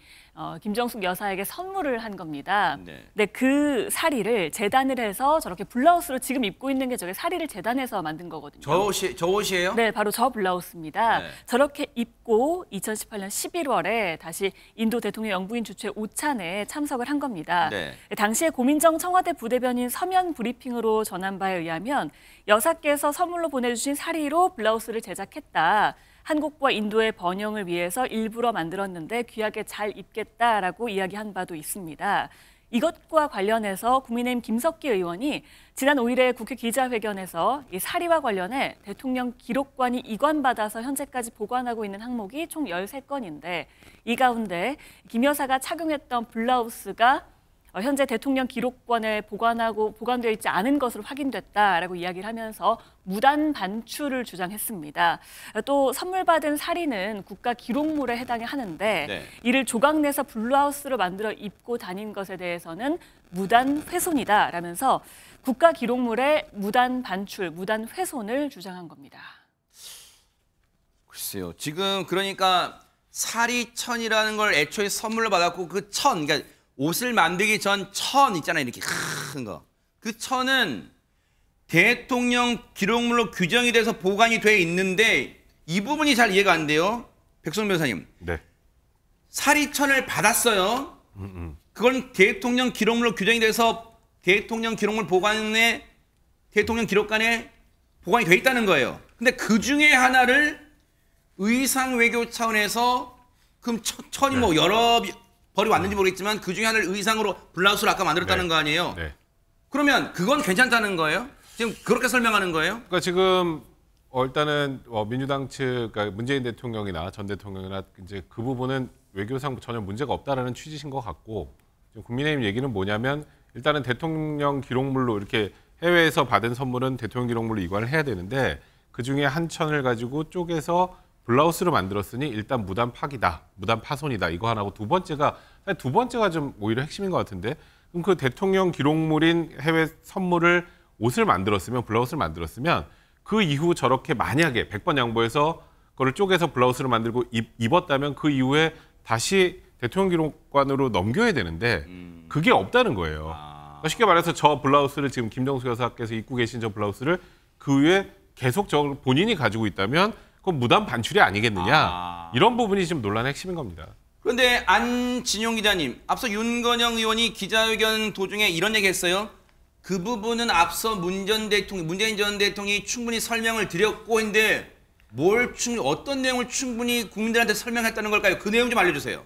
김정숙 여사에게 선물을 한 겁니다. 네. 근데 그 사리를 재단을 해서 저렇게 블라우스로 지금 입고 있는 게 저게 사리를 재단해서 만든 거거든요. 저 옷이에요? 네, 바로 저 블라우스입니다. 네. 저렇게 입고 2018년 11월에 다시 인도 대통령 영부인 주최 오찬에 참석을 한 겁니다. 네. 당시에 고민정 청와대 부대변인 서면 브리핑으로 전한 바에 의하면 여사께서 선물로 보내주신 사리로 블라우스를 제작했다. 한국과 인도의 번영을 위해서 일부러 만들었는데 귀하게 잘 입겠다라고 이야기한 바도 있습니다. 이것과 관련해서 국민의힘 김석기 의원이 지난 5일에 국회 기자회견에서 이 사리와 관련해 대통령 기록관이 이관받아서 현재까지 보관하고 있는 항목이 총 13건인데 이 가운데 김 여사가 착용했던 블라우스가 현재 대통령 기록관에 보관되어 있지 않은 것으로 확인됐다라고 이야기를 하면서 무단 반출을 주장했습니다. 또 선물 받은 사리는 국가 기록물에 해당이 하는데 네. 이를 조각내서 블라우스로 만들어 입고 다닌 것에 대해서는 무단 훼손이다라면서 국가 기록물의 무단 반출, 무단 훼손을 주장한 겁니다. 글쎄요. 지금 그러니까 사리천이라는 걸 애초에 선물로 받았고 그 천, 그러니까 옷을 만들기 전 천 있잖아요. 이렇게 큰 거. 그 천은 대통령 기록물로 규정이 돼서 보관이 돼 있는데 이 부분이 잘 이해가 안 돼요. 백성 변호사님. 네. 사리천을 받았어요. 그건 대통령 기록물로 규정이 돼서 대통령 기록물 보관에 대통령 기록관에 보관이 돼 있다는 거예요. 근데 그 중에 하나를 의상 외교 차원에서 그럼 천이 뭐 여러 벌이 왔는지 모르겠지만 그 중에 하나를 의상으로 블라우스를 아까 만들었다는 거 아니에요? 네. 그러면 그건 괜찮다는 거예요? 지금 그렇게 설명하는 거예요? 그러니까 지금 일단은 민주당 측, 그러니까 문재인 대통령이나 전 대통령이나 이제 그 부분은 외교상 전혀 문제가 없다라는 취지신 것 같고 지금 국민의힘 얘기는 뭐냐면 일단은 대통령 기록물로 이렇게 해외에서 받은 선물은 대통령 기록물로 이관을 해야 되는데 그 중에 한 천을 가지고 쪼개서 블라우스로 만들었으니 일단 무단 파기다, 무단 파손이다 이거 하나고 두 번째가 좀 오히려 핵심인 것 같은데 그럼 그 대통령 기록물인 해외 선물을 옷을 만들었으면 블라우스를 만들었으면 그 이후 저렇게 만약에 100번 양보해서 그걸 쪼개서 블라우스를 만들고 입었다면 그 이후에 다시 대통령 기록관으로 넘겨야 되는데 그게 없다는 거예요. 그러니까 쉽게 말해서 저 블라우스를 지금 김정숙 여사께서 입고 계신 저 블라우스를 그 위에 계속 저 본인이 가지고 있다면 그건 무단 반출이 아니겠느냐. 이런 부분이 지금 논란의 핵심인 겁니다. 그런데 안진용 기자님, 앞서 윤건영 의원이 기자회견 도중에 이런 얘기 했어요. 그 부분은 앞서 문재인 전 대통령이 충분히 설명을 드렸고 했는데 어떤 내용을 충분히 국민들한테 설명했다는 걸까요? 그 내용 좀 알려주세요.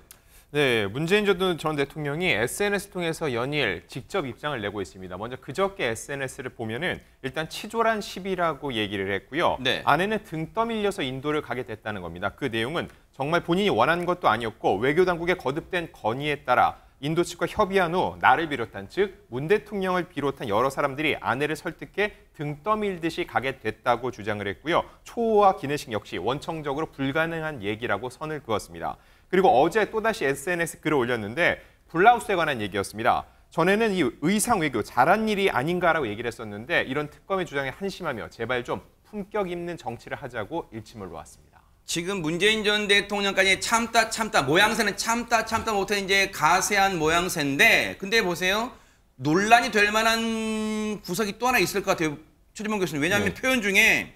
네, 문재인 전 대통령이 SNS 통해서 연일 직접 입장을 내고 있습니다. 먼저 그저께 SNS를 보면은 일단 치졸한 시비라고 얘기를 했고요. 네. 아내는 등 떠밀려서 인도를 가게 됐다는 겁니다. 그 내용은 정말 본인이 원한 것도 아니었고 외교 당국의 거듭된 건의에 따라 인도 측과 협의한 후 나를 비롯한 즉 문 대통령을 비롯한 여러 사람들이 아내를 설득해 등 떠밀듯이 가게 됐다고 주장을 했고요. 초호와 기내식 역시 원청적으로 불가능한 얘기라고 선을 그었습니다. 그리고 어제 또다시 SNS 글을 올렸는데 블라우스에 관한 얘기였습니다. 전에는 이 의상 외교 잘한 일이 아닌가라고 얘기를 했었는데 이런 특검의 주장에 한심하며 제발 좀 품격 있는 정치를 하자고 일침을 놓았습니다. 지금 문재인 전 대통령까지 참다 모양새는 참다 못해 이제 가세한 모양새인데 근데 보세요. 논란이 될 만한 구석이 또 하나 있을 것 같아요. 최진봉 교수님. 왜냐하면 표현 중에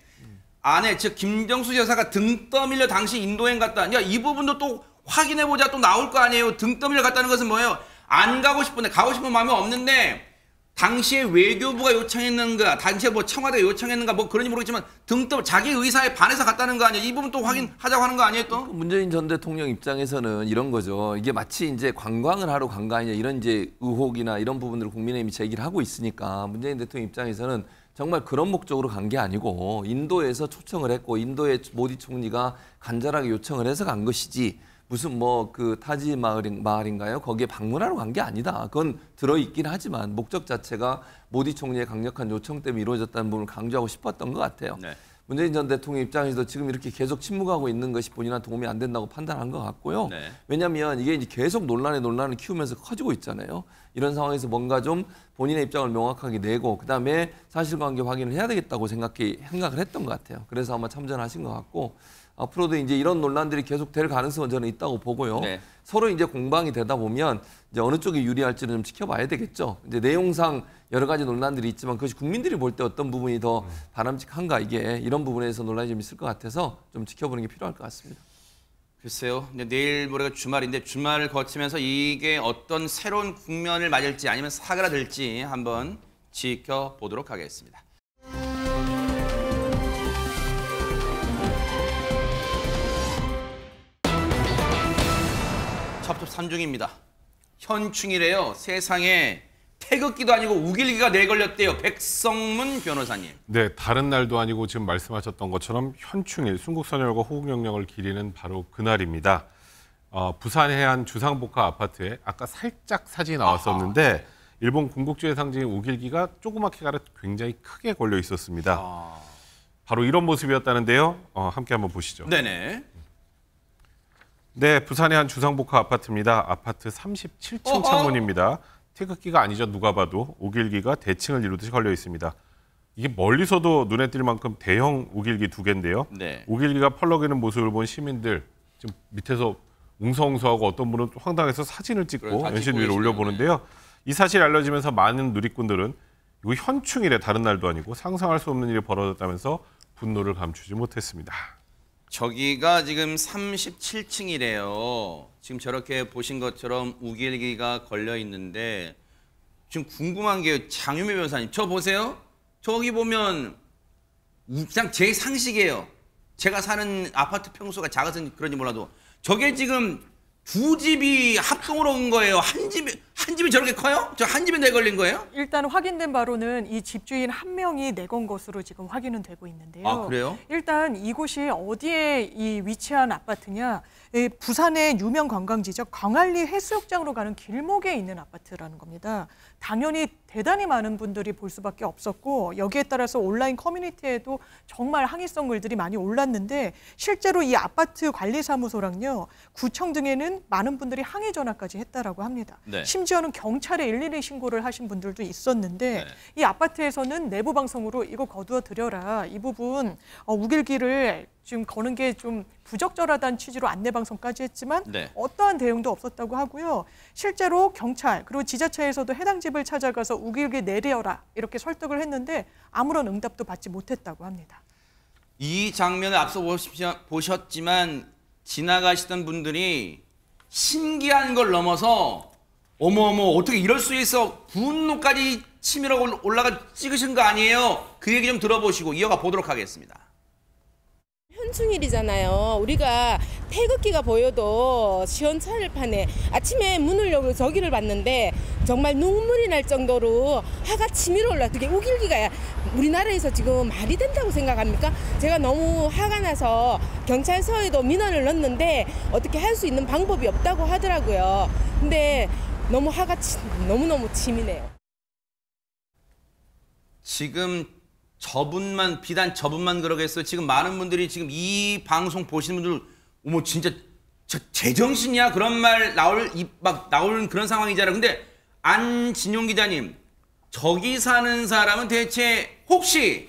아내 즉 김정수 여사가 등 떠밀려 당시 인도행 갔다. 야, 이 부분도 또 확인해보자 또 나올 거 아니에요. 등 떠밀려 갔다는 것은 뭐예요? 안 가고 싶은데 가고 싶은 마음이 없는데 당시에 외교부가 요청했는가, 당시에 뭐 청와대가 요청했는가, 뭐 그런지 모르겠지만 자기 의사에 반해서 갔다는 거 아니에요? 이 부분 또 확인하자고 하는 거 아니에요 또? 문재인 전 대통령 입장에서는 이런 거죠. 이게 마치 이제 관광을 하러 간 거 아니냐 이런 이제 의혹이나 이런 부분들을 국민의힘이 제기를 하고 있으니까 문재인 대통령 입장에서는 정말 그런 목적으로 간 게 아니고 인도에서 초청을 했고 인도의 모디 총리가 간절하게 요청을 해서 간 것이지. 무슨 뭐 그 타지 마을인가요? 거기에 방문하러 간 게 아니다. 그건 들어있긴 하지만 목적 자체가 모디 총리의 강력한 요청 때문에 이루어졌다는 부분을 강조하고 싶었던 것 같아요. 네. 문재인 전 대통령 입장에서도 지금 이렇게 계속 침묵하고 있는 것이 본인한테 도움이 안 된다고 판단한 것 같고요. 네. 왜냐하면 이게 이제 계속 논란을 키우면서 커지고 있잖아요. 이런 상황에서 뭔가 좀 본인의 입장을 명확하게 내고 그다음에 사실관계 확인을 해야 되겠다고 생각을 했던 것 같아요. 그래서 아마 참전하신 것 같고 앞으로도 이제 이런 논란들이 계속 될 가능성은 저는 있다고 보고요. 네. 서로 이제 공방이 되다 보면 이제 어느 쪽이 유리할지는 좀 지켜봐야 되겠죠. 이제 내용상 여러 가지 논란들이 있지만 그것이 국민들이 볼 때 어떤 부분이 더 바람직한가 이게 이런 부분에서 논란이 좀 있을 것 같아서 좀 지켜보는 게 필요할 것 같습니다. 글쎄요. 내일 모레가 주말인데 주말을 거치면서 이게 어떤 새로운 국면을 맞을지 아니면 사그라들지 한번 지켜보도록 하겠습니다. 첩첩산중입니다. 현충이래요. 세상에 태극기도 아니고 우길기가 내걸렸대요. 백성문 변호사님. 네, 다른 날도 아니고 지금 말씀하셨던 것처럼 현충일, 순국선열과 호국영령을 기리는 바로 그날입니다. 부산 해안 주상복합 아파트에 아까 살짝 사진이 나왔었는데 일본 군국주의 상징인 우길기가 조그맣게 갈아 굉장히 크게 걸려 있었습니다. 바로 이런 모습이었다는데요. 함께 한번 보시죠. 네네. 네, 부산의 한 주상복합 아파트입니다. 아파트 37층 창문입니다. 태극기가 아니죠. 누가 봐도 우길기가 대칭을 이루듯이 걸려 있습니다. 이게 멀리서도 눈에 띌 만큼 대형 우길기 두 개인데요. 네. 우길기가 펄럭이는 모습을 본 시민들 지금 밑에서 웅성웅성하고 어떤 분은 황당해서 사진을 찍고 연신 위로 올려보는데요. 이 사실이 알려지면서 많은 누리꾼들은 이거 현충일에 다른 날도 아니고 상상할 수 없는 일이 벌어졌다면서 분노를 감추지 못했습니다. 저기가 지금 37층이래요. 지금 저렇게 보신 것처럼 우길기가 걸려 있는데 지금 궁금한 게 장유미 변호사님 저 보세요. 저기 보면 그냥 제 상식이에요. 제가 사는 아파트 평수가 작아서 그런지 몰라도 저게 지금 두 집이 합동으로 온 거예요. 한 집이 저렇게 커요? 저 한 집에 내걸린 거예요? 일단 확인된 바로는 이 집주인 한 명이 내건 것으로 지금 확인은 되고 있는데요. 아, 그래요? 일단 이곳이 어디에 위치한 아파트냐? 부산의 유명 관광지죠. 광안리 해수욕장으로 가는 길목에 있는 아파트라는 겁니다. 당연히 대단히 많은 분들이 볼 수밖에 없었고 여기에 따라서 온라인 커뮤니티에도 정말 항의성 글들이 많이 올랐는데 실제로 이 아파트 관리사무소랑요. 구청 등에는 많은 분들이 항의 전화까지 했다라고 합니다. 네. 심지어는 경찰에 112 신고를 하신 분들도 있었는데 네. 이 아파트에서는 내부 방송으로 이거 거두어 드려라. 이 부분 우길기를 지금 거는 게 좀 부적절하다는 취지로 안내방송까지 했지만 네. 어떠한 대응도 없었다고 하고요. 실제로 경찰 그리고 지자체에서도 해당 집을 찾아가서 우길기 내려라 이렇게 설득을 했는데 아무런 응답도 받지 못했다고 합니다. 이 장면을 앞서 보셨지만 지나가시던 분들이 신기한 걸 넘어서 어머 어떻게 이럴 수 있어 분노까지 치밀하고 올라가 찍으신 거 아니에요? 그 얘기 좀 들어보시고 이어가 보도록 하겠습니다. 현충일이잖아요. 우리가 태극기가 보여도 시원찮을 판에 아침에 문을 열고 저기를 봤는데 정말 눈물이 날 정도로 화가 치밀어 올라. 그게 우길기가 우리나라에서 지금 말이 된다고 생각합니까? 제가 너무 화가 나서 경찰서에도 민원을 넣었는데 어떻게 할 수 있는 방법이 없다고 하더라고요. 근데 너무 화가 너무너무 치미네요. 지금 비단 저분만 그러겠어요. 지금 많은 분들이 지금 이 방송 보시는 분들 어머 진짜 저 제정신이야 그런 말 나올 그런 상황이잖아요. 근데 안진용 기자님, 저기 사는 사람은 대체 혹시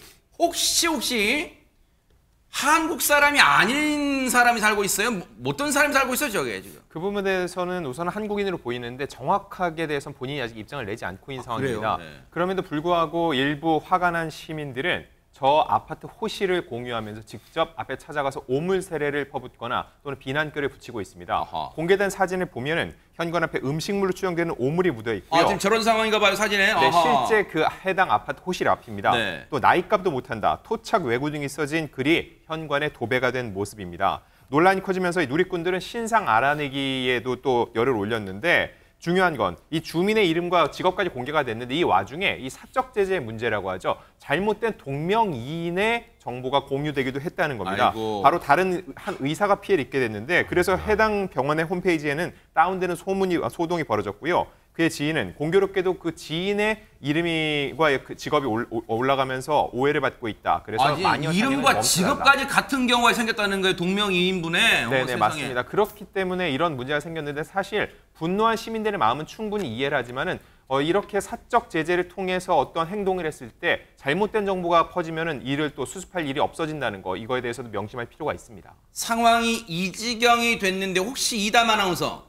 한국 사람이 아닌 사람이 살고 있어요? 어떤 사람이 살고 있어요, 저게 지금? 그 부분에 대해서는 우선 한국인으로 보이는데 정확하게 대해서는 본인이 아직 입장을 내지 않고 있는 상황입니다. 그래요? 네. 그럼에도 불구하고 일부 화가 난 시민들은 저 아파트 호시를 공유하면서 직접 앞에 찾아가서 오물 세례를 퍼붓거나 또는 비난글을 붙이고 있습니다. 아하. 공개된 사진을 보면은 현관 앞에 음식물로 추정되는 오물이 묻어 있고요. 지금 저런 상황인가 봐요, 사진에. 네, 아하. 실제 그 해당 아파트 호실 앞입니다. 네. 또 나이값도 못한다, 토착 외구 등이 써진 글이 현관에 도배가 된 모습입니다. 논란이 커지면서 이 누리꾼들은 신상 알아내기에도 또 열을 올렸는데 중요한 건 이 주민의 이름과 직업까지 공개가 됐는데 이 와중에 이 사적 제재의 문제라고 하죠. 잘못된 동명이인의 정보가 공유되기도 했다는 겁니다. 아이고. 바로 다른 한 의사가 피해를 입게 됐는데 그래서 해당 병원의 홈페이지에는 다운되는 소동이 벌어졌고요. 그의 지인은 공교롭게도 그 지인의 이름과 그 직업이 올라가면서 오해를 받고 있다. 그래서 마녀 이름과 직업까지 같은 경우가 생겼다는 거예요, 동명이인분에. 네, 맞습니다. 그렇기 때문에 이런 문제가 생겼는데 사실 분노한 시민들의 마음은 충분히 이해를 하지만은 이렇게 사적 제재를 통해서 어떤 행동을 했을 때 잘못된 정보가 퍼지면은 이를 또 수습할 일이 없어진다는 거, 이거에 대해서도 명심할 필요가 있습니다. 상황이 이 지경이 됐는데 혹시 이담 아나운서,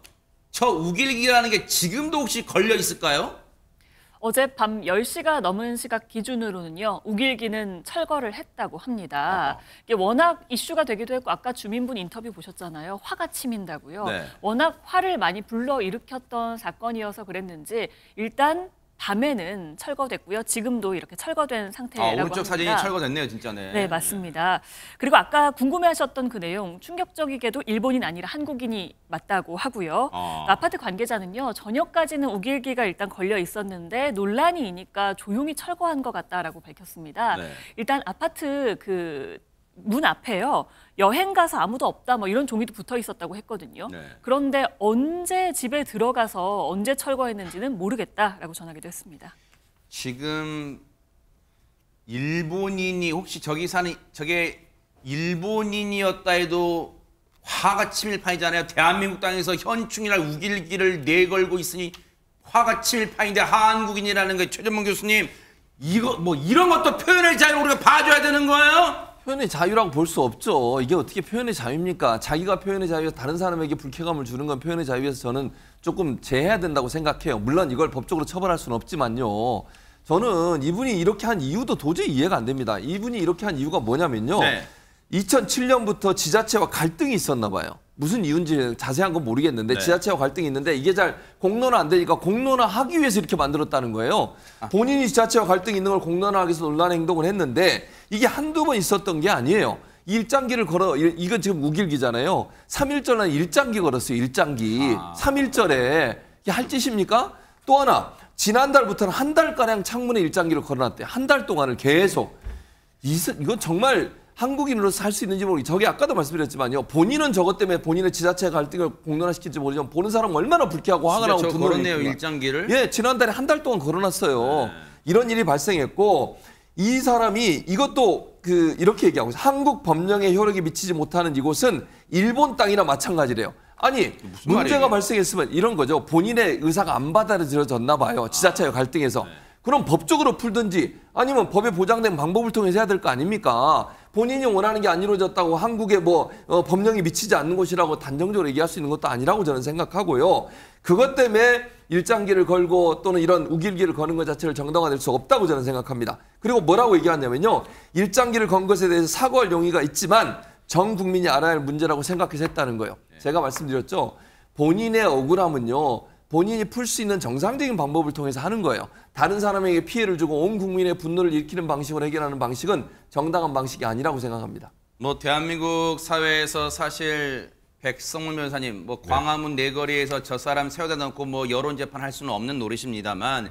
저 우길기라는 게 지금도 혹시 걸려 있을까요? 어젯밤 10시가 넘은 시각 기준으로는요, 우길기는 철거를 했다고 합니다. 이게 워낙 이슈가 되기도 했고 아까 주민분 인터뷰 보셨잖아요. 화가 치민다고요. 네. 워낙 화를 많이 불러일으켰던 사건이어서 그랬는지 일단 밤에는 철거됐고요. 지금도 이렇게 철거된 상태라고 합니다. 오른쪽 사진이 철거됐네요, 진짜. 네, 맞습니다. 그리고 아까 궁금해하셨던 그 내용, 충격적이게도 일본인 아니라 한국인이 맞다고 하고요. 아파트 관계자는요, 저녁까지는 우길기가 일단 걸려 있었는데 논란이 이니까 조용히 철거한 것 같다라고 밝혔습니다. 네. 일단 아파트 그 문 앞에요, 여행 가서 아무도 없다 뭐 이런 종이도 붙어 있었다고 했거든요. 네. 그런데 언제 집에 들어가서 언제 철거했는지는 모르겠다라고 전하기도 했습니다. 지금 일본인이 혹시 저게 일본인이었다 해도 화가 치밀 판이잖아요. 대한민국 땅에서 현충일날 우길기를 내걸고 있으니 화가 치밀 판인데 한국인이라는 게 최전문 교수님, 이거 뭐 이런 것도 표현의 자유를 우리가 봐줘야 되는 거예요? 표현의 자유라고 볼 수 없죠. 이게 어떻게 표현의 자유입니까? 자기가 표현의 자유에서 다른 사람에게 불쾌감을 주는 건 표현의 자유에서 저는 조금 제해야 된다고 생각해요. 물론 이걸 법적으로 처벌할 수는 없지만요. 저는 이분이 이렇게 한 이유도 도저히 이해가 안 됩니다. 이분이 이렇게 한 이유가 뭐냐면요. 네. 2007년부터 지자체와 갈등이 있었나 봐요. 무슨 이유인지 자세한 건 모르겠는데 네. 지자체와 갈등이 있는데 이게 잘 공론화 안 되니까 공론화하기 위해서 이렇게 만들었다는 거예요. 본인이 지자체와 갈등이 있는 걸 공론화하기 위해서 논란의 행동을 했는데 이게 한두 번 있었던 게 아니에요. 일장기를 걸어, 이건 지금 우길기잖아요. 3.1절 날 일장기 걸었어요. 일장기. 3.1절에 이게 할 짓입니까? 또 하나, 지난달부터는 한 달가량 창문에 일장기를 걸어놨대요. 한 달 동안을 계속. 이건 정말 한국인으로서 할 수 있는지 모르겠어요. 저게 아까도 말씀드렸지만요. 본인은 저것 때문에 본인의 지자체 갈등을 공론화시킬지 모르지만 보는 사람은 얼마나 불쾌하고 화가 나고 분노를 걸었네요, 일장기를. 예, 지난달에 한 달 동안 걸어놨어요. 네. 이런 일이 발생했고 이 사람이 이것도 이렇게 얘기하고 있어요. 한국 법령에 효력이 미치지 못하는 이곳은 일본 땅이나 마찬가지래요. 아니 문제가 발생했으면 이런 거죠. 본인의 의사가 안 받아들여졌나 봐요. 지자체와 갈등해서. 네. 그럼 법적으로 풀든지 아니면 법에 보장된 방법을 통해서 해야 될 거 아닙니까? 본인이 원하는 게 안 이루어졌다고 한국에 법령이 미치지 않는 곳이라고 단정적으로 얘기할 수 있는 것도 아니라고 저는 생각하고요. 그것 때문에 일장기를 걸고 또는 이런 우길기를 거는 것 자체를 정당화될 수 없다고 저는 생각합니다. 그리고 뭐라고 얘기하냐면요. 일장기를 건 것에 대해서 사과할 용의가 있지만 전 국민이 알아야 할 문제라고 생각해서 했다는 거예요. 제가 말씀드렸죠. 본인의 억울함은요. 본인이 풀 수 있는 정상적인 방법을 통해서 하는 거예요. 다른 사람에게 피해를 주고 온 국민의 분노를 일으키는 방식으로 해결하는 방식은 정당한 방식이 아니라고 생각합니다. 뭐 대한민국 사회에서 사실 백성문 변호사님, 뭐 광화문 내거리에서 저 사람 세워다 놓고 뭐 여론 재판할 수는 없는 노릇입니다만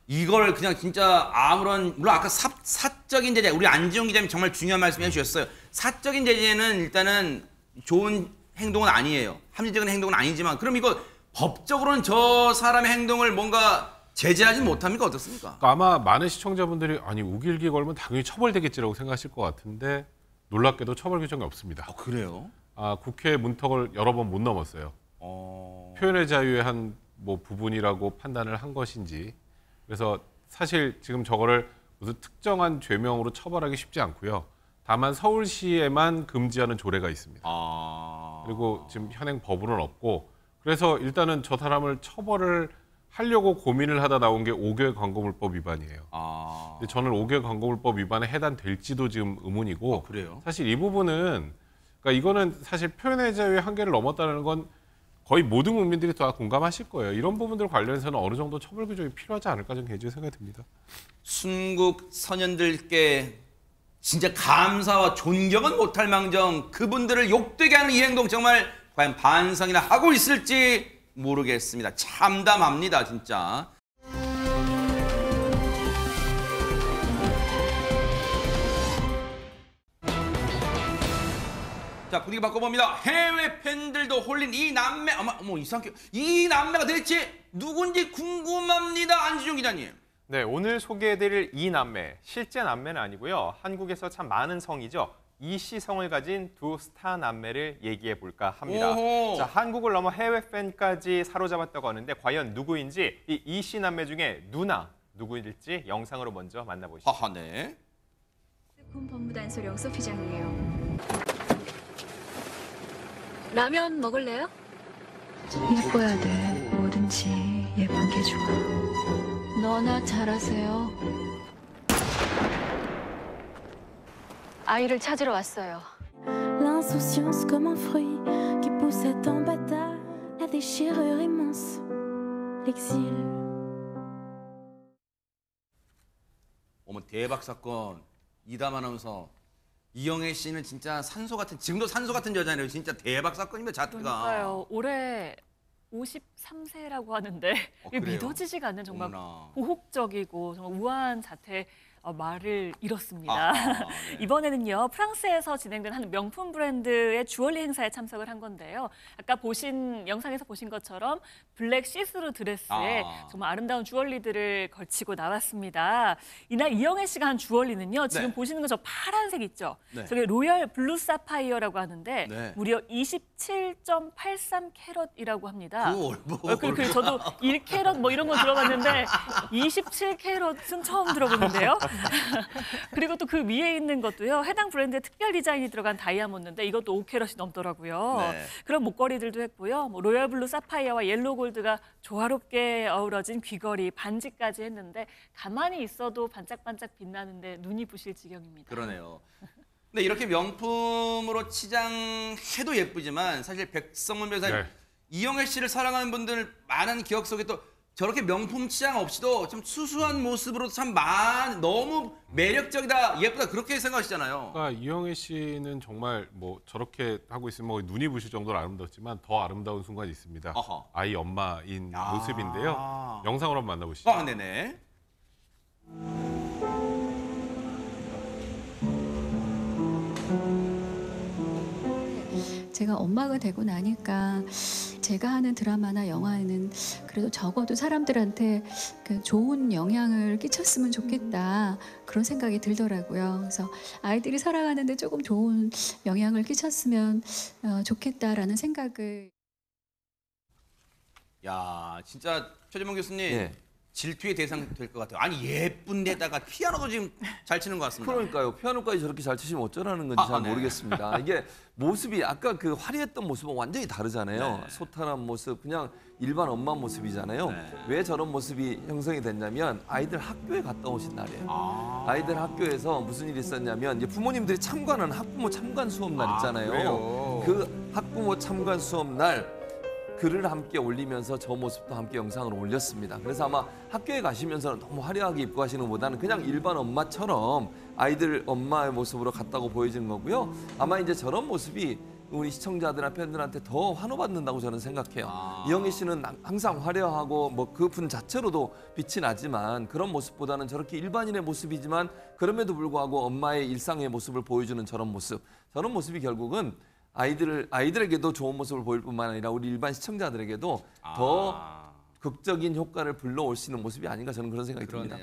이걸 그냥 진짜 아무런, 물론 아까 사적인 제재, 우리 안지용 기자님 정말 중요한 말씀 해주셨어요. 사적인 제재는 일단은 좋은 행동은 아니에요. 합리적인 행동은 아니지만 그럼 이거 법적으로는 저 사람의 행동을 뭔가 제재하지 못합니까? 어떻습니까? 그러니까 아마 많은 시청자분들이 아니 우길기 걸면 당연히 처벌되겠지라고 생각하실 것 같은데 놀랍게도 처벌 규정이 없습니다. 그래요? 국회 문턱을 여러 번 못 넘었어요. 표현의 자유의 한 뭐 부분이라고 판단을 한 것인지. 그래서 사실 지금 저거를 무슨 특정한 죄명으로 처벌하기 쉽지 않고요. 다만 서울시에만 금지하는 조례가 있습니다. 그리고 지금 현행 법으로는 없고, 그래서 일단은 저 사람을 처벌을 하려고 고민을 하다 나온 게 5개월 광고물법 위반이에요. 근데 저는 5개월 광고물법 위반에 해당될지도 지금 의문이고, 그래요? 사실 이 부분은, 그러니까 이거는 사실 표현의 자유의 한계를 넘었다는 건 거의 모든 국민들이 다 공감하실 거예요. 이런 부분들 관련해서는 어느 정도 처벌 규정이 필요하지 않을까 저는 개인적으로 생각이 듭니다. 순국 선현들께 진짜 감사와 존경은 못할 망정 그분들을 욕되게 하는 이 행동 정말 과연 반성이나 하고 있을지 모르겠습니다. 참담합니다, 진짜. 자, 분위기 바꿔봅니다. 해외 팬들도 홀린 이 남매, 어머 이상하게 이 남매가 대체 누군지 궁금합니다, 안지용 기자님. 네, 오늘 소개해드릴 이 남매, 실제 남매는 아니고요. 한국에서 참 많은 성이죠. 이씨 성을 가진 두 스타 남매를 얘기해 볼까 합니다. 오호. 자, 한국을 넘어 해외 팬까지 사로잡았다고 하는데 과연 누구인지 이 이씨 남매 중에 누나 누구일지 영상으로 먼저 만나보시죠. 네. 본부단소 영소피장이에요. 라면 먹을래요? 예뻐야 돼. 뭐든지 예쁜 게 좋아. 너나 잘하세요. 아이를 찾으러 왔어요. L'insouciance comme un fruit qui poussait en bataille, la déchirure immense, l'exil. 어머 대박 사건. 이담 아나운서. 이영애 씨는 진짜 산소 같은, 지금도 산소 같은 여자네요. 진짜 대박 사건입니다, 자태가. 그러니까요. 올해 53세라고 하는데 이게 그래요? 믿어지지가 않는 정말 어머나. 보혹적이고 정말 우아한 자태 말을 잃었습니다. 네. 이번에는요, 프랑스에서 진행된 한 명품 브랜드의 주얼리 행사에 참석을 한 건데요. 아까 영상에서 보신 것처럼 블랙 시스루 드레스에 정말 아름다운 주얼리들을 걸치고 나왔습니다. 이날 이영애 씨가 한 주얼리는요, 지금 보시는 거 저 파란색 있죠? 네. 저게 로열 블루 사파이어라고 하는데 네. 무려 27.83 캐럿이라고 합니다. 뭐, 저도 1캐럿 뭐 이런 건 들어봤는데 27캐럿은 처음 들어보는데요. 그리고 또 그 위에 있는 것도요. 해당 브랜드의 특별 디자인이 들어간 다이아몬드인데 이것도 5캐럿이 넘더라고요. 네. 그런 목걸이들도 했고요. 뭐 로열 블루 사파이어와 옐로우 골드가 조화롭게 어우러진 귀걸이, 반지까지 했는데 가만히 있어도 반짝반짝 빛나는데 눈이 부실 지경입니다. 그러네요. 근데 이렇게 명품으로 치장해도 예쁘지만 사실 백성문 변호사님, 네. 이영애 씨를 사랑하는 분들 많은 기억 속에 또 저렇게 명품 치장 없이도 참 수수한 모습으로 참 너무 매력적이다, 예쁘다 그렇게 생각하시잖아요. 그러니까 이영애 씨는 정말 뭐 저렇게 하고 있으면 뭐 눈이 부실 정도로 아름답지만 더 아름다운 순간이 있습니다. 아이 엄마인 모습인데요. 영상으로 한번 만나보시죠. 네네. 제가 엄마가 되고 나니까 제가 하는 드라마나 영화에는 그래도 적어도 사람들한테 좋은 영향을 끼쳤으면 좋겠다, 그런 생각이 들더라고요. 그래서 아이들이 살아가는데 조금 좋은 영향을 끼쳤으면 좋겠다라는 생각을. 야, 진짜 최재문 교수님 네. 질투의 대상 될 것 같아요. 아니 예쁜데다가 피아노도 지금 잘 치는 것 같습니다. 그러니까요. 피아노까지 저렇게 잘 치시면 어쩌라는 건지 잘 네. 모르겠습니다. 이게 모습이 아까 그 화려했던 모습은 완전히 다르잖아요. 네. 소탈한 모습, 그냥 일반 엄마 모습이잖아요. 왜 저런 모습이 형성이 됐냐면 아이들 학교에 갔다 오신 날이에요. 아이들 학교에서 무슨 일이 있었냐면 이제 부모님들이 참관하는 학부모 참관 수업 날 있잖아요. 그래요? 그 학부모 참관 수업 날 글을 함께 올리면서 저 모습도 함께 영상을 올렸습니다. 그래서 아마 학교에 가시면서는 너무 화려하게 입고 가시는 것보다는 그냥 일반 엄마처럼 아이들 엄마의 모습으로 갔다고 보여지는 거고요. 아마 이제 저런 모습이 우리 시청자들이나 팬들한테 더 환호받는다고 저는 생각해요. 이영애 씨는 항상 화려하고 뭐 그 분 자체로도 빛이 나지만 그런 모습보다는 저렇게 일반인의 모습이지만 그럼에도 불구하고 엄마의 일상의 모습을 보여주는 저런 모습이 결국은 아이들에게도 좋은 모습을 보일 뿐만 아니라 우리 일반 시청자들에게도 더 극적인 효과를 불러올 수 있는 모습이 아닌가 저는 그런 생각이 듭니다.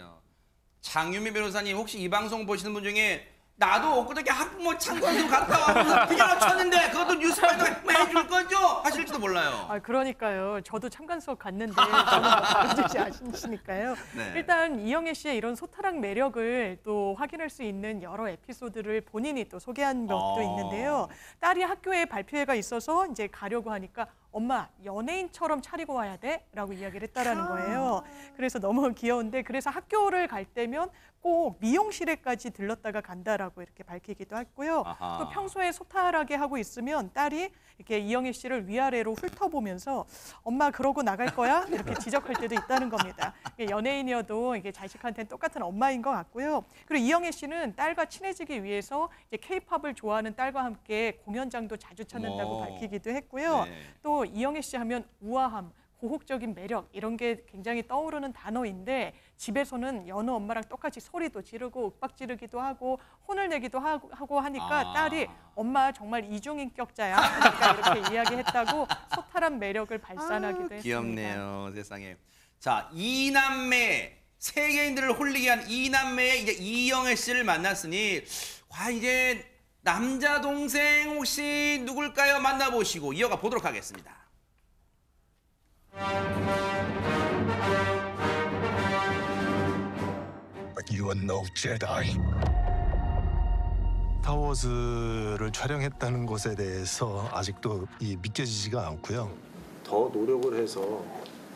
장유미 변호사님 혹시 이 방송 보시는 분 중에 나도 엊그저께 학부모 참고서 갔다 와서 비교를 쳤는데 그것도 뉴스판도 해줄 거죠? 하실지도 몰라요. 그러니까요. 저도 참관 수업 갔는데 저는 문제지 아시니까요. 네. 일단 이영애 씨의 이런 소타락 매력을 또 확인할 수 있는 여러 에피소드를 본인이 또 소개한 것도 있는데요. 딸이 학교에 발표회가 있어서 이제 가려고 하니까 엄마 연예인처럼 차리고 와야 돼? 라고 이야기를 했다라는 거예요. 그래서 너무 귀여운데 그래서 학교를 갈 때면 꼭 미용실에까지 들렀다가 간다라고 이렇게 밝히기도 했고요. 아하. 또 평소에 소탈하게 하고 있으면 딸이 이렇게 이영애 씨를 위아래로 훑어보면서 엄마 그러고 나갈 거야? 이렇게 지적할 때도 있다는 겁니다. 연예인이어도 이게 자식한테는 똑같은 엄마인 것 같고요. 그리고 이영애 씨는 딸과 친해지기 위해서 이제 K-팝을 좋아하는 딸과 함께 공연장도 자주 찾는다고 밝히기도 했고요. 네. 또 이영애 씨 하면 우아함, 고혹적인 매력 이런 게 굉장히 떠오르는 단어인데 집에서는 여느 엄마랑 똑같이 소리도 지르고 윽박 지르기도 하고 혼을 내기도 하고 하니까 딸이 엄마 정말 이중인격자야 그러니까 이렇게 이야기했다고 소탈한 매력을 발산하기도 했습니다. 귀엽네요, 세상에. 자, 이남매 세계인들을 홀리게 한 이남매의 이제 이영애 씨를 만났으니 과연 이제 남자 동생 혹시 누굴까요? 만나보시고 이어가 보도록 하겠습니다. But you are no Jedi. 스타워즈를 촬영했다는 것에 대해서 아직도 믿겨지지가 않고요. 더 노력을 해서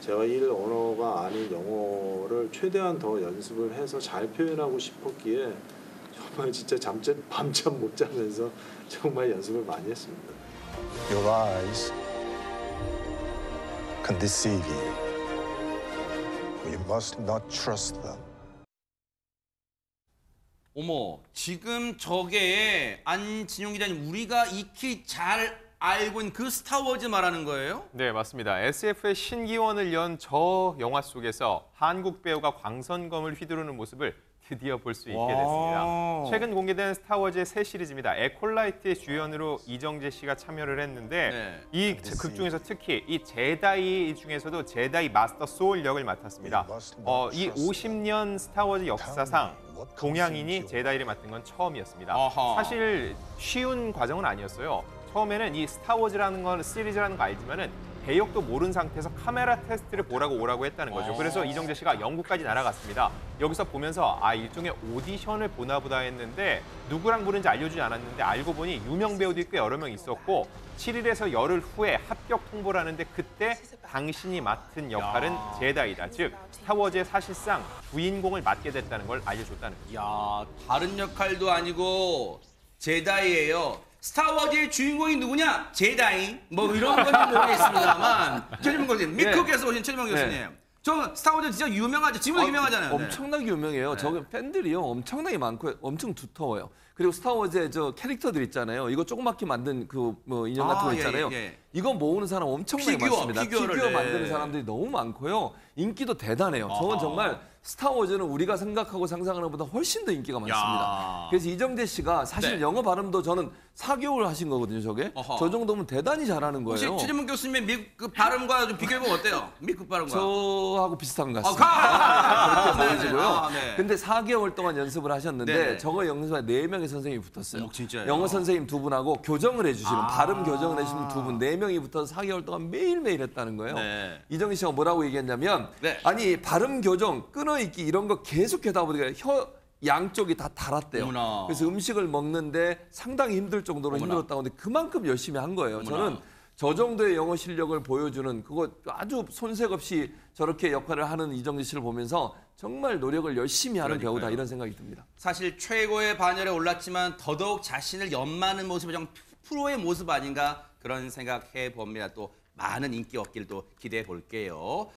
제가 일 언어가 아닌 영어를 최대한 더 연습을 해서 잘 표현하고 싶었기에 정말 진짜 밤잠 못 자면서 정말 연습을 많이 했습니다. Your eyes can deceive you. You must not trust them. 어머, 지금 저게 안진용 기자님 우리가 익히 잘 알고 있는 그 스타워즈 말하는 거예요? 네, 맞습니다. SF의 신기원을 연 저 영화 속에서 한국 배우가 광선검을 휘두르는 모습을 드디어 볼 수 있게 됐습니다. 최근 공개된 스타워즈의 새 시리즈입니다. 에콜라이트의 주연으로 이정재 씨가 참여를 했는데 이 극 중에서 특히 이 제다이 중에서도 제다이 마스터 소울 역을 맡았습니다. 이 50년 스타워즈 역사상 동양인이 제다이를 맡은 건 처음이었습니다. 사실 쉬운 과정은 아니었어요. 처음에는 이 스타워즈라는 건 시리즈라는 거 알지만은 배역도 모른 상태에서 카메라 테스트를 보라고 오라고 했다는 거죠. 그래서 이정재 씨가 영국까지 날아갔습니다. 여기서 보면서 일종의 오디션을 보나 보다 했는데 누구랑 부른지 알려주지 않았는데 알고 보니 유명 배우들이 꽤 여러 명 있었고 7일에서 열흘 후에 합격 통보를 하는데 그때 당신이 맡은 역할은 제다이다. 즉 스타워즈의 사실상 주인공을 맡게 됐다는 걸 알려줬다는 거죠. 야, 다른 역할도 아니고 제다이예요. 스타워즈의 주인공이 누구냐? 제다이. 뭐 이런 건지 모르겠습니다만. 최진봉 교수님, 미국에서 오신 최진봉 교수님. 저 스타워즈 진짜 유명하죠. 지금도 유명하잖아요. 엄청나게 유명해요. 저기 팬들이요 엄청나게 많고 엄청 두터워요. 그리고 스타워즈의 저 캐릭터들 있잖아요. 이거 조그맣게 만든 그 뭐 인형 같은 거 있잖아요. 이거 모으는 사람 엄청나게 많습니다. 피규어 만드는 사람들이 너무 많고요. 인기도 대단해요. 저건 정말 스타워즈는 우리가 생각하고 상상하는 것보다 훨씬 더 인기가 많습니다. 그래서 이정재 씨가 사실 영어 발음도 저는 4개월 하신 거거든요, 저게. 저 정도면 대단히 잘하는 거예요. 혹시 최진봉 교수님의 미국 그 발음과 좀 비교해보면 어때요? 미국 발음과. 저하고 비슷한 것 같습니다. 그렇게 보여지고요. 근데 4개월 동안 연습을 하셨는데 저거 연습에 4명의 선생님이 붙었어요. 진짜요? 영어 선생님 2분하고 교정을 해주시는 발음 교정을 해주시는 2분, 4명이 붙어서 4개월 동안 매일매일 했다는 거예요. 이정재 씨가 뭐라고 얘기했냐면 아니 발음 교정, 끊어있기 이런 거 계속하다 보니까 혀 양쪽이 다 달았대요. 그래서 음식을 먹는데 상당히 힘들 정도로 힘들었다고 하는데 그만큼 열심히 한 거예요. 저는 저 정도의 영어 실력을 보여주는 그거 아주 손색 없이 저렇게 역할을 하는 이정재 씨를 보면서 정말 노력을 열심히 하는 배우다 이런 생각이 듭니다. 사실 최고의 반열에 올랐지만 더더욱 자신을 연마하는 모습이 좀 프로의 모습 아닌가 그런 생각해 봅니다. 또 많은 인기 얻길 또 기대해 볼게요.